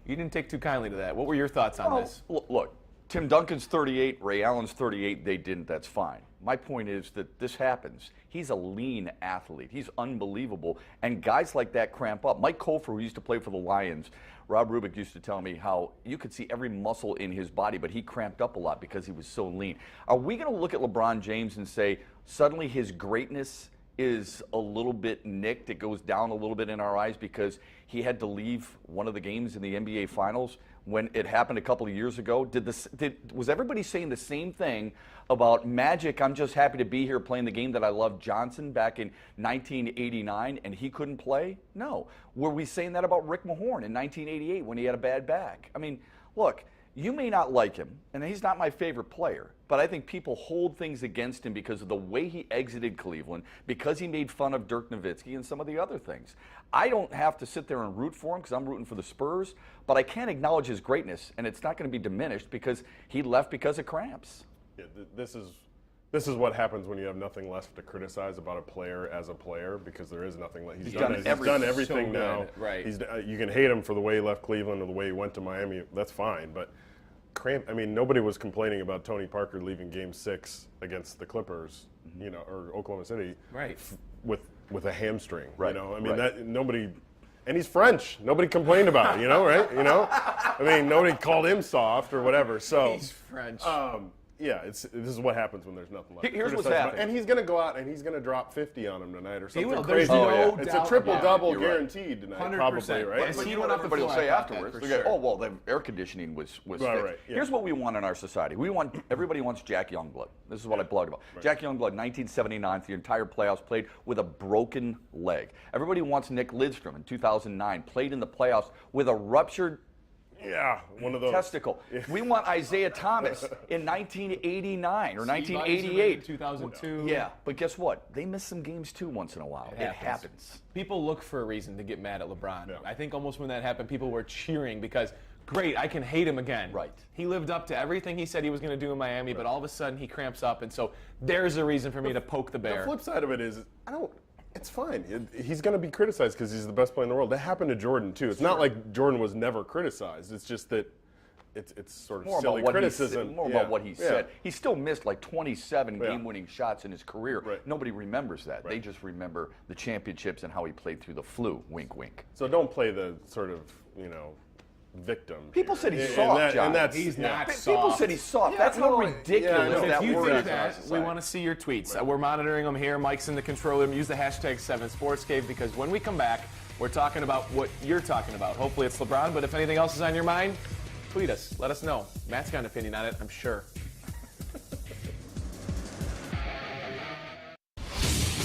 [SPEAKER 1] You didn't take too kindly to that. What were your thoughts on this?
[SPEAKER 3] Look, Tim Duncan's 38, Ray Allen's 38. They didn't. That's fine. My point is that this happens. He's a lean athlete. He's unbelievable. And guys like that cramp up. Mike Kofer, who used to play for the Lions, Rob Rubik used to tell me how you could see every muscle in his body, but he cramped up a lot because he was so lean. Are we going to look at LeBron James and say suddenly his greatness is a little bit nicked? It goes down a little bit in our eyes because he had to leave one of the games in the NBA Finals when it happened a couple of years ago? Was everybody saying the same thing about Magic? I'm just happy to be here playing the game that I love, Johnson, back in 1989, and he couldn't play? No. Were we saying that about Rick Mahorn in 1988 when he had a bad back? I mean, look, you may not like him, and he's not my favorite player, but I think people hold things against him because of the way he exited Cleveland, because he made fun of Dirk Nowitzki and some of the other things. I don't have to sit there and root for him because I'm rooting for the Spurs, but I can't acknowledge his greatness, and it's not going to be diminished because he left because of cramps.
[SPEAKER 2] Yeah, this is what happens when you have nothing left to criticize about a player as a player, because there is nothing left. He's done everything
[SPEAKER 1] so
[SPEAKER 2] now.
[SPEAKER 1] good, right.
[SPEAKER 2] You can hate him for the way he left Cleveland or the way he went to Miami. That's fine, but nobody was complaining about Tony Parker leaving Game 6 against the Clippers, or Oklahoma City,
[SPEAKER 1] right,
[SPEAKER 2] with a hamstring.
[SPEAKER 3] Right.
[SPEAKER 2] That nobody. And he's French. Nobody complained about it, right? Nobody called him soft or whatever. So
[SPEAKER 1] he's French.
[SPEAKER 2] This is what happens when there's nothing left.
[SPEAKER 3] Here's what's happening.
[SPEAKER 2] And he's going to go out and he's going to drop 50 on him tonight or something
[SPEAKER 1] There's
[SPEAKER 2] crazy.
[SPEAKER 1] no
[SPEAKER 2] It's
[SPEAKER 1] doubt
[SPEAKER 2] a triple-double
[SPEAKER 1] about
[SPEAKER 2] guaranteed tonight,
[SPEAKER 1] 100%.
[SPEAKER 2] probably, right?
[SPEAKER 1] But
[SPEAKER 3] You know what everybody will say afterwards? They'll go,
[SPEAKER 1] sure.
[SPEAKER 3] oh, well, the air conditioning was fixed.
[SPEAKER 2] Right, yeah.
[SPEAKER 3] Here's what we want in our society. Everybody wants Jack Youngblood. This is what I blogged about. Right. Jack Youngblood, 1979, the entire playoffs, played with a broken leg. Everybody wants Nick Lidstrom in 2009, played in the playoffs with a ruptured
[SPEAKER 2] one of those.
[SPEAKER 3] Testicle. Yeah. We want Isaiah Thomas in 1989 or 1988.
[SPEAKER 1] 2002.
[SPEAKER 3] Yeah, but guess what? They miss some games too once in a while. It happens.
[SPEAKER 1] People look for a reason to get mad at LeBron. Yeah. I think almost when that happened, people were cheering because, great, I can hate him again.
[SPEAKER 3] Right.
[SPEAKER 1] He lived up to everything he said he was going to do in Miami, but all of a sudden he cramps up, and so there's a reason for me to poke the bear.
[SPEAKER 2] The flip side of it is, it's fine. He's going to be criticized because he's the best player in the world. That happened to Jordan, too. It's not like Jordan was never criticized. It's just that it's sort of
[SPEAKER 3] more
[SPEAKER 2] silly criticism.
[SPEAKER 3] More about what he said. He still missed like 27 game-winning shots in his career.
[SPEAKER 2] Right.
[SPEAKER 3] Nobody remembers that.
[SPEAKER 2] Right.
[SPEAKER 3] They just remember the championships and how he played through the flu. Wink, wink.
[SPEAKER 2] So don't play the sort of, victim.
[SPEAKER 3] People said he's soft, John.
[SPEAKER 1] He's not soft.
[SPEAKER 3] People said he's soft. That's how ridiculous that
[SPEAKER 1] if you
[SPEAKER 3] word
[SPEAKER 1] think
[SPEAKER 3] is.
[SPEAKER 1] that, we want to see your tweets. We're monitoring them here. Mike's in the control room. Use the hashtag 7SportsCave because when we come back, we're talking about what you're talking about. Hopefully it's LeBron, but if anything else is on your mind, tweet us. Let us know. Matt's got an opinion on it, I'm sure.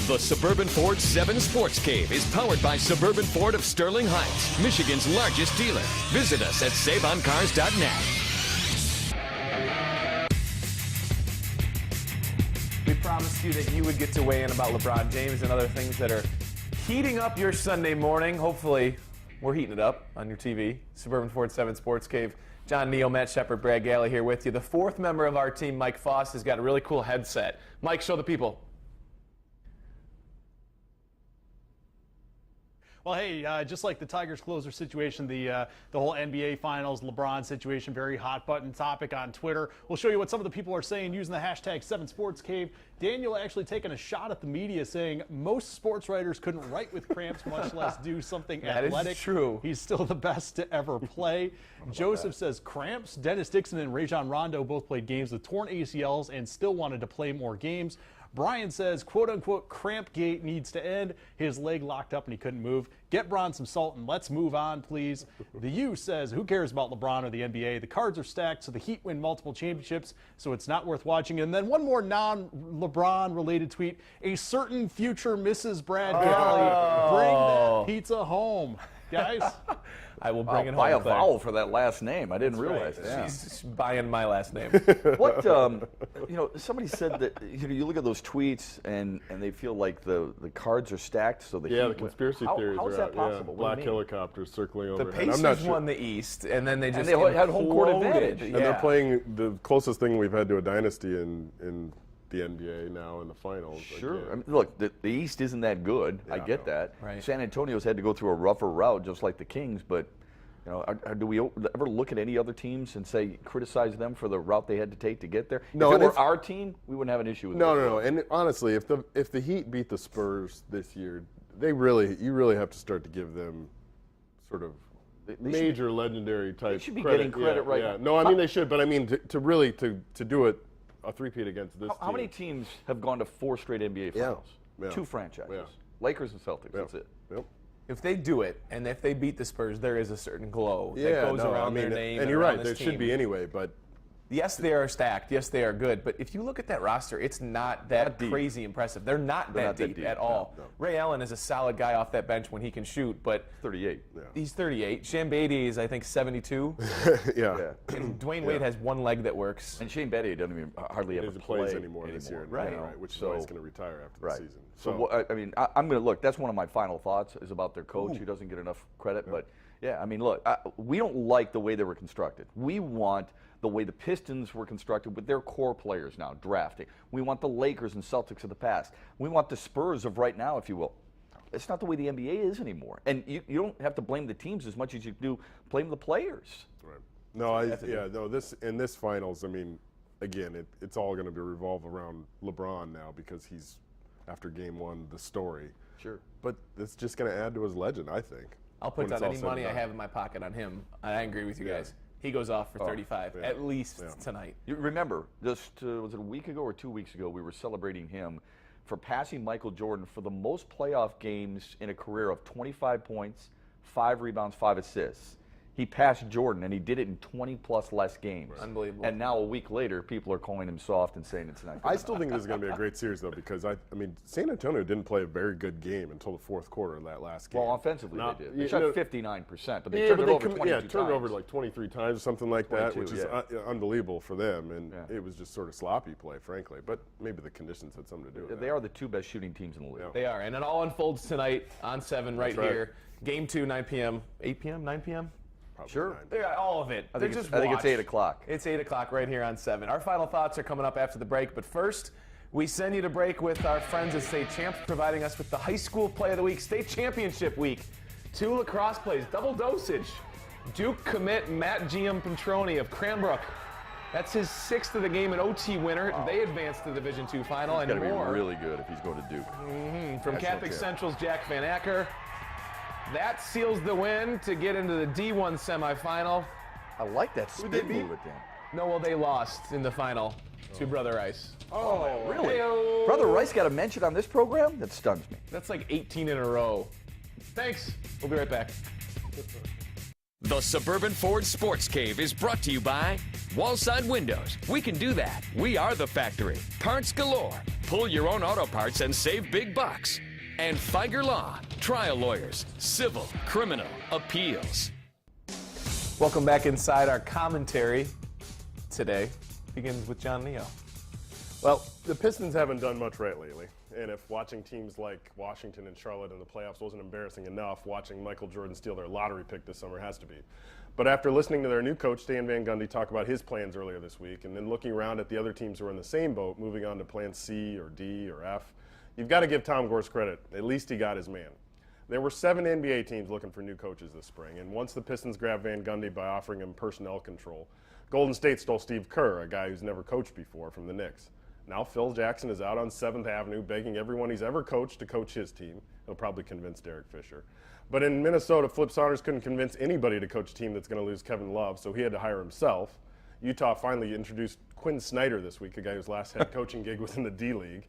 [SPEAKER 4] The Suburban Ford 7 Sports Cave is powered by Suburban Ford of Sterling Heights, Michigan's largest dealer. Visit us at saveoncars.net.
[SPEAKER 1] We promised you that you would get to weigh in about LeBron James and other things that are heating up your Sunday morning. Hopefully, we're heating it up on your TV. Suburban Ford 7 Sports Cave. John, Niyo, Matt, Shepard, Brad Galli here with you. The fourth member of our team, Mike Foss, has got a really cool headset. Mike, show the people.
[SPEAKER 5] Well, hey, just like the Tigers closer situation, the whole NBA Finals, LeBron situation, very hot button topic on Twitter. We'll show you what some of the people are saying using the hashtag 7SportsCave. Daniel actually taking a shot at the media saying most sports writers couldn't write with cramps, much less do something athletic.
[SPEAKER 1] That is true.
[SPEAKER 5] He's still the best to ever play. Joseph says cramps. Dennis Dixon and Rajon Rondo both played games with torn ACLs and still wanted to play more games. Brian says, quote-unquote, cramp gate needs to end. His leg locked up and he couldn't move. Get Bron some salt and let's move on, please. The U says, who cares about LeBron or the NBA? The cards are stacked, so the Heat win multiple championships, so it's not worth watching. And then one more non-LeBron-related tweet. A certain future Mrs. Brad Galli, bring that pizza home. Guys?
[SPEAKER 1] I will bring it home.
[SPEAKER 3] Buy a
[SPEAKER 1] Claire.
[SPEAKER 3] vowel for that last name. I didn't
[SPEAKER 1] Right.
[SPEAKER 3] realize. Yeah.
[SPEAKER 1] She's buying my last name.
[SPEAKER 3] What somebody said that you look at those tweets and they feel like the cards are stacked, so the
[SPEAKER 2] the conspiracy theories
[SPEAKER 3] how is
[SPEAKER 2] are
[SPEAKER 3] that
[SPEAKER 2] out.
[SPEAKER 3] possible?
[SPEAKER 2] Yeah.
[SPEAKER 3] What do
[SPEAKER 2] Black
[SPEAKER 3] you mean?
[SPEAKER 2] helicopters circling
[SPEAKER 1] The
[SPEAKER 2] overhead. I'm
[SPEAKER 1] Pacers
[SPEAKER 2] not sure.
[SPEAKER 1] won the East, and then they just
[SPEAKER 3] they had home court advantage.
[SPEAKER 2] And they're playing the closest thing we've had to a dynasty in the NBA now in the finals.
[SPEAKER 3] Sure.
[SPEAKER 2] Again.
[SPEAKER 3] I mean, look, the East isn't that good. I get that.
[SPEAKER 1] Right.
[SPEAKER 3] San Antonio's had to go through a rougher route, just like the Kings. But do we ever look at any other teams and say criticize them for the route they had to take to get there?
[SPEAKER 2] No,
[SPEAKER 3] if it were our team, we wouldn't have an issue with it.
[SPEAKER 2] No. And honestly, if the Heat beat the Spurs this year, you really have to start to give them sort of major legendary type.
[SPEAKER 3] They should be
[SPEAKER 2] credit.
[SPEAKER 3] getting credit right
[SPEAKER 2] yeah.
[SPEAKER 3] now.
[SPEAKER 2] No, I mean they should, but I mean to really do it a three-peat against this team.
[SPEAKER 3] How many teams have gone to 4 straight NBA finals?
[SPEAKER 2] Yeah.
[SPEAKER 3] 2 franchises.
[SPEAKER 2] Yeah.
[SPEAKER 3] Lakers and Celtics. That's it.
[SPEAKER 2] Yep.
[SPEAKER 1] If they do it, and if they beat the Spurs, there is a certain glow that
[SPEAKER 2] Yeah,
[SPEAKER 1] goes around their name.
[SPEAKER 2] and you're
[SPEAKER 1] around
[SPEAKER 2] right.
[SPEAKER 1] this
[SPEAKER 2] There should
[SPEAKER 1] team.
[SPEAKER 2] be anyway, but.
[SPEAKER 1] Yes, they are stacked. Yes, they are good. But if you look at that roster, it's not that
[SPEAKER 3] Not deep.
[SPEAKER 1] crazy impressive. They're not that deep at all.
[SPEAKER 2] No.
[SPEAKER 1] Ray Allen is a solid guy off that bench when he can shoot, but
[SPEAKER 3] 38.
[SPEAKER 1] he's 38. Shane Beatty is, I think, 72.
[SPEAKER 2] Yeah.
[SPEAKER 1] And Dwayne Wade has one leg that works.
[SPEAKER 3] And Shane Betty doesn't even hardly ever
[SPEAKER 2] Doesn't
[SPEAKER 3] play
[SPEAKER 2] play anymore this year,
[SPEAKER 1] Right.
[SPEAKER 2] Which is why he's going to retire after the season.
[SPEAKER 3] So I mean, I'm going to look. That's one of my final thoughts is about their coach who doesn't get enough credit. But yeah, I mean, look, we don't like the way they were constructed. We want the way the Pistons were constructed with their core players now drafting. We want the Lakers and Celtics of the past. We want the Spurs of right now, if you will. It's not the way the NBA is anymore. And you don't have to blame the teams as much as you do blame the players.
[SPEAKER 2] Right. No, this finals, I mean, again, it's all going to revolve around LeBron now because he's, after game one, the story.
[SPEAKER 3] Sure.
[SPEAKER 2] But it's just going to add to his legend, I think.
[SPEAKER 1] I'll put down any money I have in my pocket on him. I agree with you guys. He goes off for 35, at least tonight.
[SPEAKER 3] You remember, just was it a week ago or 2 weeks ago, we were celebrating him for passing Michael Jordan for the most playoff games in a career of 25 points, 5 rebounds, 5 assists. He passed Jordan, and he did it in 20-plus less games.
[SPEAKER 1] Unbelievable.
[SPEAKER 3] And now a week later, people are calling him soft and saying it's not good.
[SPEAKER 2] I still think this is going to be a great series, though, because, I mean, San Antonio didn't play a very good game until the fourth quarter of that last game.
[SPEAKER 3] Well, offensively they did. They
[SPEAKER 2] you
[SPEAKER 3] shot
[SPEAKER 2] know,
[SPEAKER 3] 59%, but they turned it over 22 times.
[SPEAKER 2] turned it over like 23 times or something like that,
[SPEAKER 3] 22,
[SPEAKER 2] which is unbelievable for them. And it was just sort of sloppy play, frankly. But maybe the conditions had something to do with it.
[SPEAKER 3] They are the 2 best shooting teams in the league.
[SPEAKER 1] They are. And it all unfolds tonight on 7 right
[SPEAKER 2] right.
[SPEAKER 1] here. Game 2, 9 p.m., 8 p.m., 9 p.m.?
[SPEAKER 2] Probably
[SPEAKER 3] Sure.
[SPEAKER 1] Yeah, all of it.
[SPEAKER 3] I think it's 8 o'clock.
[SPEAKER 1] It's 8 o'clock right here on 7. Our final thoughts are coming up after the break, but first, we send you to break with our friends at State Champs, providing us with the High School Play of the Week, State Championship Week. 2 lacrosse plays, double dosage. Duke commit Matt Giampetroni of Cranbrook. That's his 6th of the game, an OT winner. Wow. They advance to the Division II final
[SPEAKER 3] He's
[SPEAKER 1] and
[SPEAKER 3] more.
[SPEAKER 1] more.
[SPEAKER 3] Be really good if he's going to Duke.
[SPEAKER 1] From Catholic Central's Jack Van Acker. That seals the win to get into the D1 semifinal.
[SPEAKER 3] I like that spin move at them.
[SPEAKER 1] No, well, they lost in the final to Brother Rice.
[SPEAKER 3] Oh, really?
[SPEAKER 1] Hey-o.
[SPEAKER 3] Brother Rice got a mention on this program? That stuns me.
[SPEAKER 1] That's like 18 in a row. Thanks. We'll be right back.
[SPEAKER 4] The Suburban Ford Sports Cave is brought to you by Wallside Windows. We can do that. We are the factory. Parts galore. Pull your own auto parts and save big bucks. And Feiger Law, trial lawyers, civil, criminal, appeals.
[SPEAKER 1] Welcome back inside. Our commentary today begins with John Niyo.
[SPEAKER 2] Well, the Pistons haven't done much right lately. And if watching teams like Washington and Charlotte in the playoffs wasn't embarrassing enough, watching Michael Jordan steal their lottery pick this summer has to be. But after listening to their new coach, Stan Van Gundy, talk about his plans earlier this week, and then looking around at the other teams who are in the same boat, moving on to plan C or D or F, you've got to give Tom Gores credit. At least he got his man. There were 7 NBA teams looking for new coaches this spring, and once the Pistons grabbed Van Gundy by offering him personnel control, Golden State stole Steve Kerr, a guy who's never coached before, from the Knicks. Now Phil Jackson is out on 7th Avenue begging everyone he's ever coached to coach his team. He'll probably convince Derek Fisher. But in Minnesota, Flip Saunders couldn't convince anybody to coach a team that's going to lose Kevin Love, so he had to hire himself. Utah finally introduced Quinn Snyder this week, a guy whose last head coaching gig was in the D-League.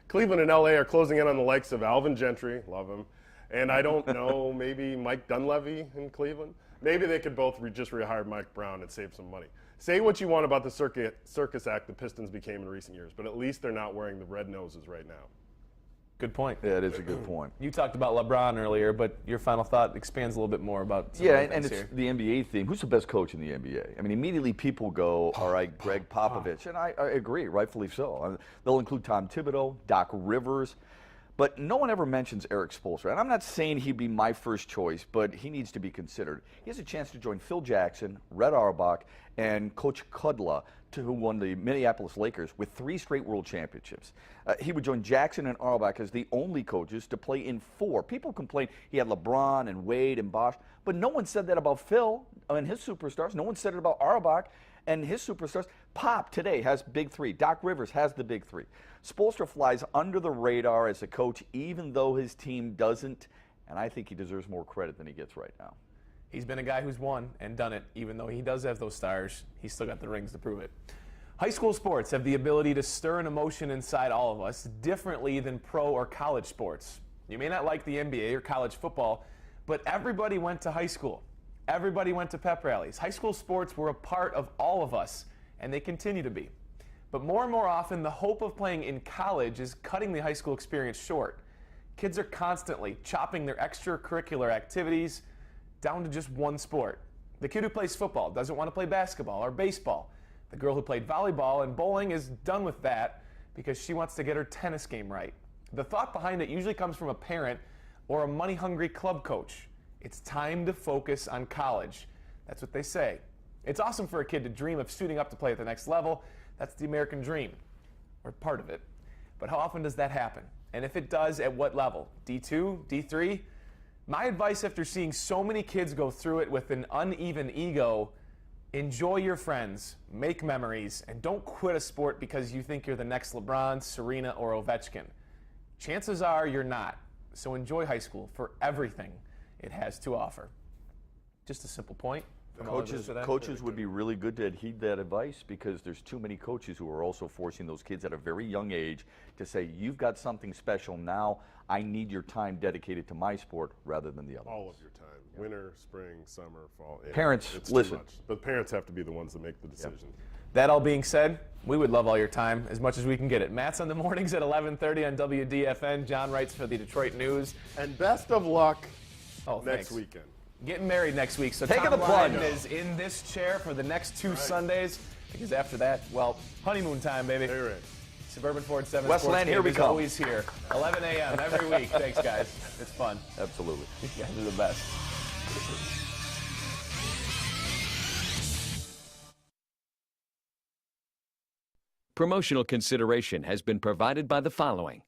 [SPEAKER 2] Cleveland and LA are closing in on the likes of Alvin Gentry, love him, and I don't know, maybe Mike Dunleavy in Cleveland. Maybe they could both just rehire Mike Brown and save some money. Say what you want about the circus act the Pistons became in recent years, but at least they're not wearing the red noses right now.
[SPEAKER 1] Good point.
[SPEAKER 3] Yeah, it is a good point.
[SPEAKER 1] You talked about LeBron earlier, but your final thought expands a little bit more about some
[SPEAKER 3] Yeah,
[SPEAKER 1] of the
[SPEAKER 3] and
[SPEAKER 1] things
[SPEAKER 3] it's
[SPEAKER 1] here.
[SPEAKER 3] the NBA theme. Who's the best coach in the NBA? I mean, immediately people go, all right, Greg Popovich. And I agree, rightfully so. They'll include Tom Thibodeau, Doc Rivers. But no one ever mentions Eric Spoelstra. And I'm not saying he'd be my first choice, but he needs to be considered. He has a chance to join Phil Jackson, Red Auerbach, and Coach Kudla, who won the Minneapolis Lakers with 3 straight world championships. He would join Jackson and Auerbach as the only coaches to play in 4. People complain he had LeBron and Wade and Bosh, but no one said that about Phil and his superstars. No one said it about Auerbach and his superstars. Pop today has big 3. Doc Rivers has the big 3. Spoelstra flies under the radar as a coach, even though his team doesn't, and I think he deserves more credit than he gets right now.
[SPEAKER 1] He's been a guy who's won and done it. Even though he does have those stars, he's still got the rings to prove it. High school sports have the ability to stir an emotion inside all of us differently than pro or college sports. You may not like the NBA or college football, but everybody went to high school. Everybody went to pep rallies. High school sports were a part of all of us, and they continue to be. But more and more often, the hope of playing in college is cutting the high school experience short. Kids are constantly chopping their extracurricular activities down to just one sport. The kid who plays football doesn't want to play basketball or baseball. The girl who played volleyball and bowling is done with that because she wants to get her tennis game right. The thought behind it usually comes from a parent or a money-hungry club coach. It's time to focus on college. That's what they say. It's awesome for a kid to dream of suiting up to play at the next level. That's the American dream, or part of it. But how often does that happen? And if it does, at what level? D2? D3? My advice after seeing so many kids go through it with an uneven ego: enjoy your friends, make memories, and don't quit a sport because you think you're the next LeBron, Serena, or Ovechkin. Chances are you're not. So enjoy high school for everything it has to offer. Just a simple point.
[SPEAKER 3] Coaches would be really good to heed that advice, because there's too many coaches who are also forcing those kids at a very young age to say, you've got something special now. I need your time dedicated to my sport rather than the other.
[SPEAKER 2] All of your time. Winter, spring, summer, fall. Yeah,
[SPEAKER 3] Parents,
[SPEAKER 2] it's
[SPEAKER 3] listen.
[SPEAKER 2] too much. But parents have to be the ones that make the decision.
[SPEAKER 1] That all being said, we would love all your time as much as we can get it. Matt's on the mornings at 11:30 on WDFN. John writes for the Detroit News.
[SPEAKER 2] And best of luck next
[SPEAKER 1] thanks.
[SPEAKER 2] weekend.
[SPEAKER 1] Getting married next week, so
[SPEAKER 3] Taking
[SPEAKER 1] Tom
[SPEAKER 3] the plunge.
[SPEAKER 1] Leyden is in this chair for the next 2 Sundays, because after that, well, honeymoon time, baby.
[SPEAKER 2] Hey, Ray.
[SPEAKER 1] Suburban Ford 7
[SPEAKER 3] Westland,
[SPEAKER 1] Sports
[SPEAKER 3] here we
[SPEAKER 1] is
[SPEAKER 3] come.
[SPEAKER 1] always here. 11 a.m. every week. Thanks, guys. It's fun.
[SPEAKER 3] Absolutely.
[SPEAKER 1] You guys are the best.
[SPEAKER 4] Promotional consideration has been provided by the following: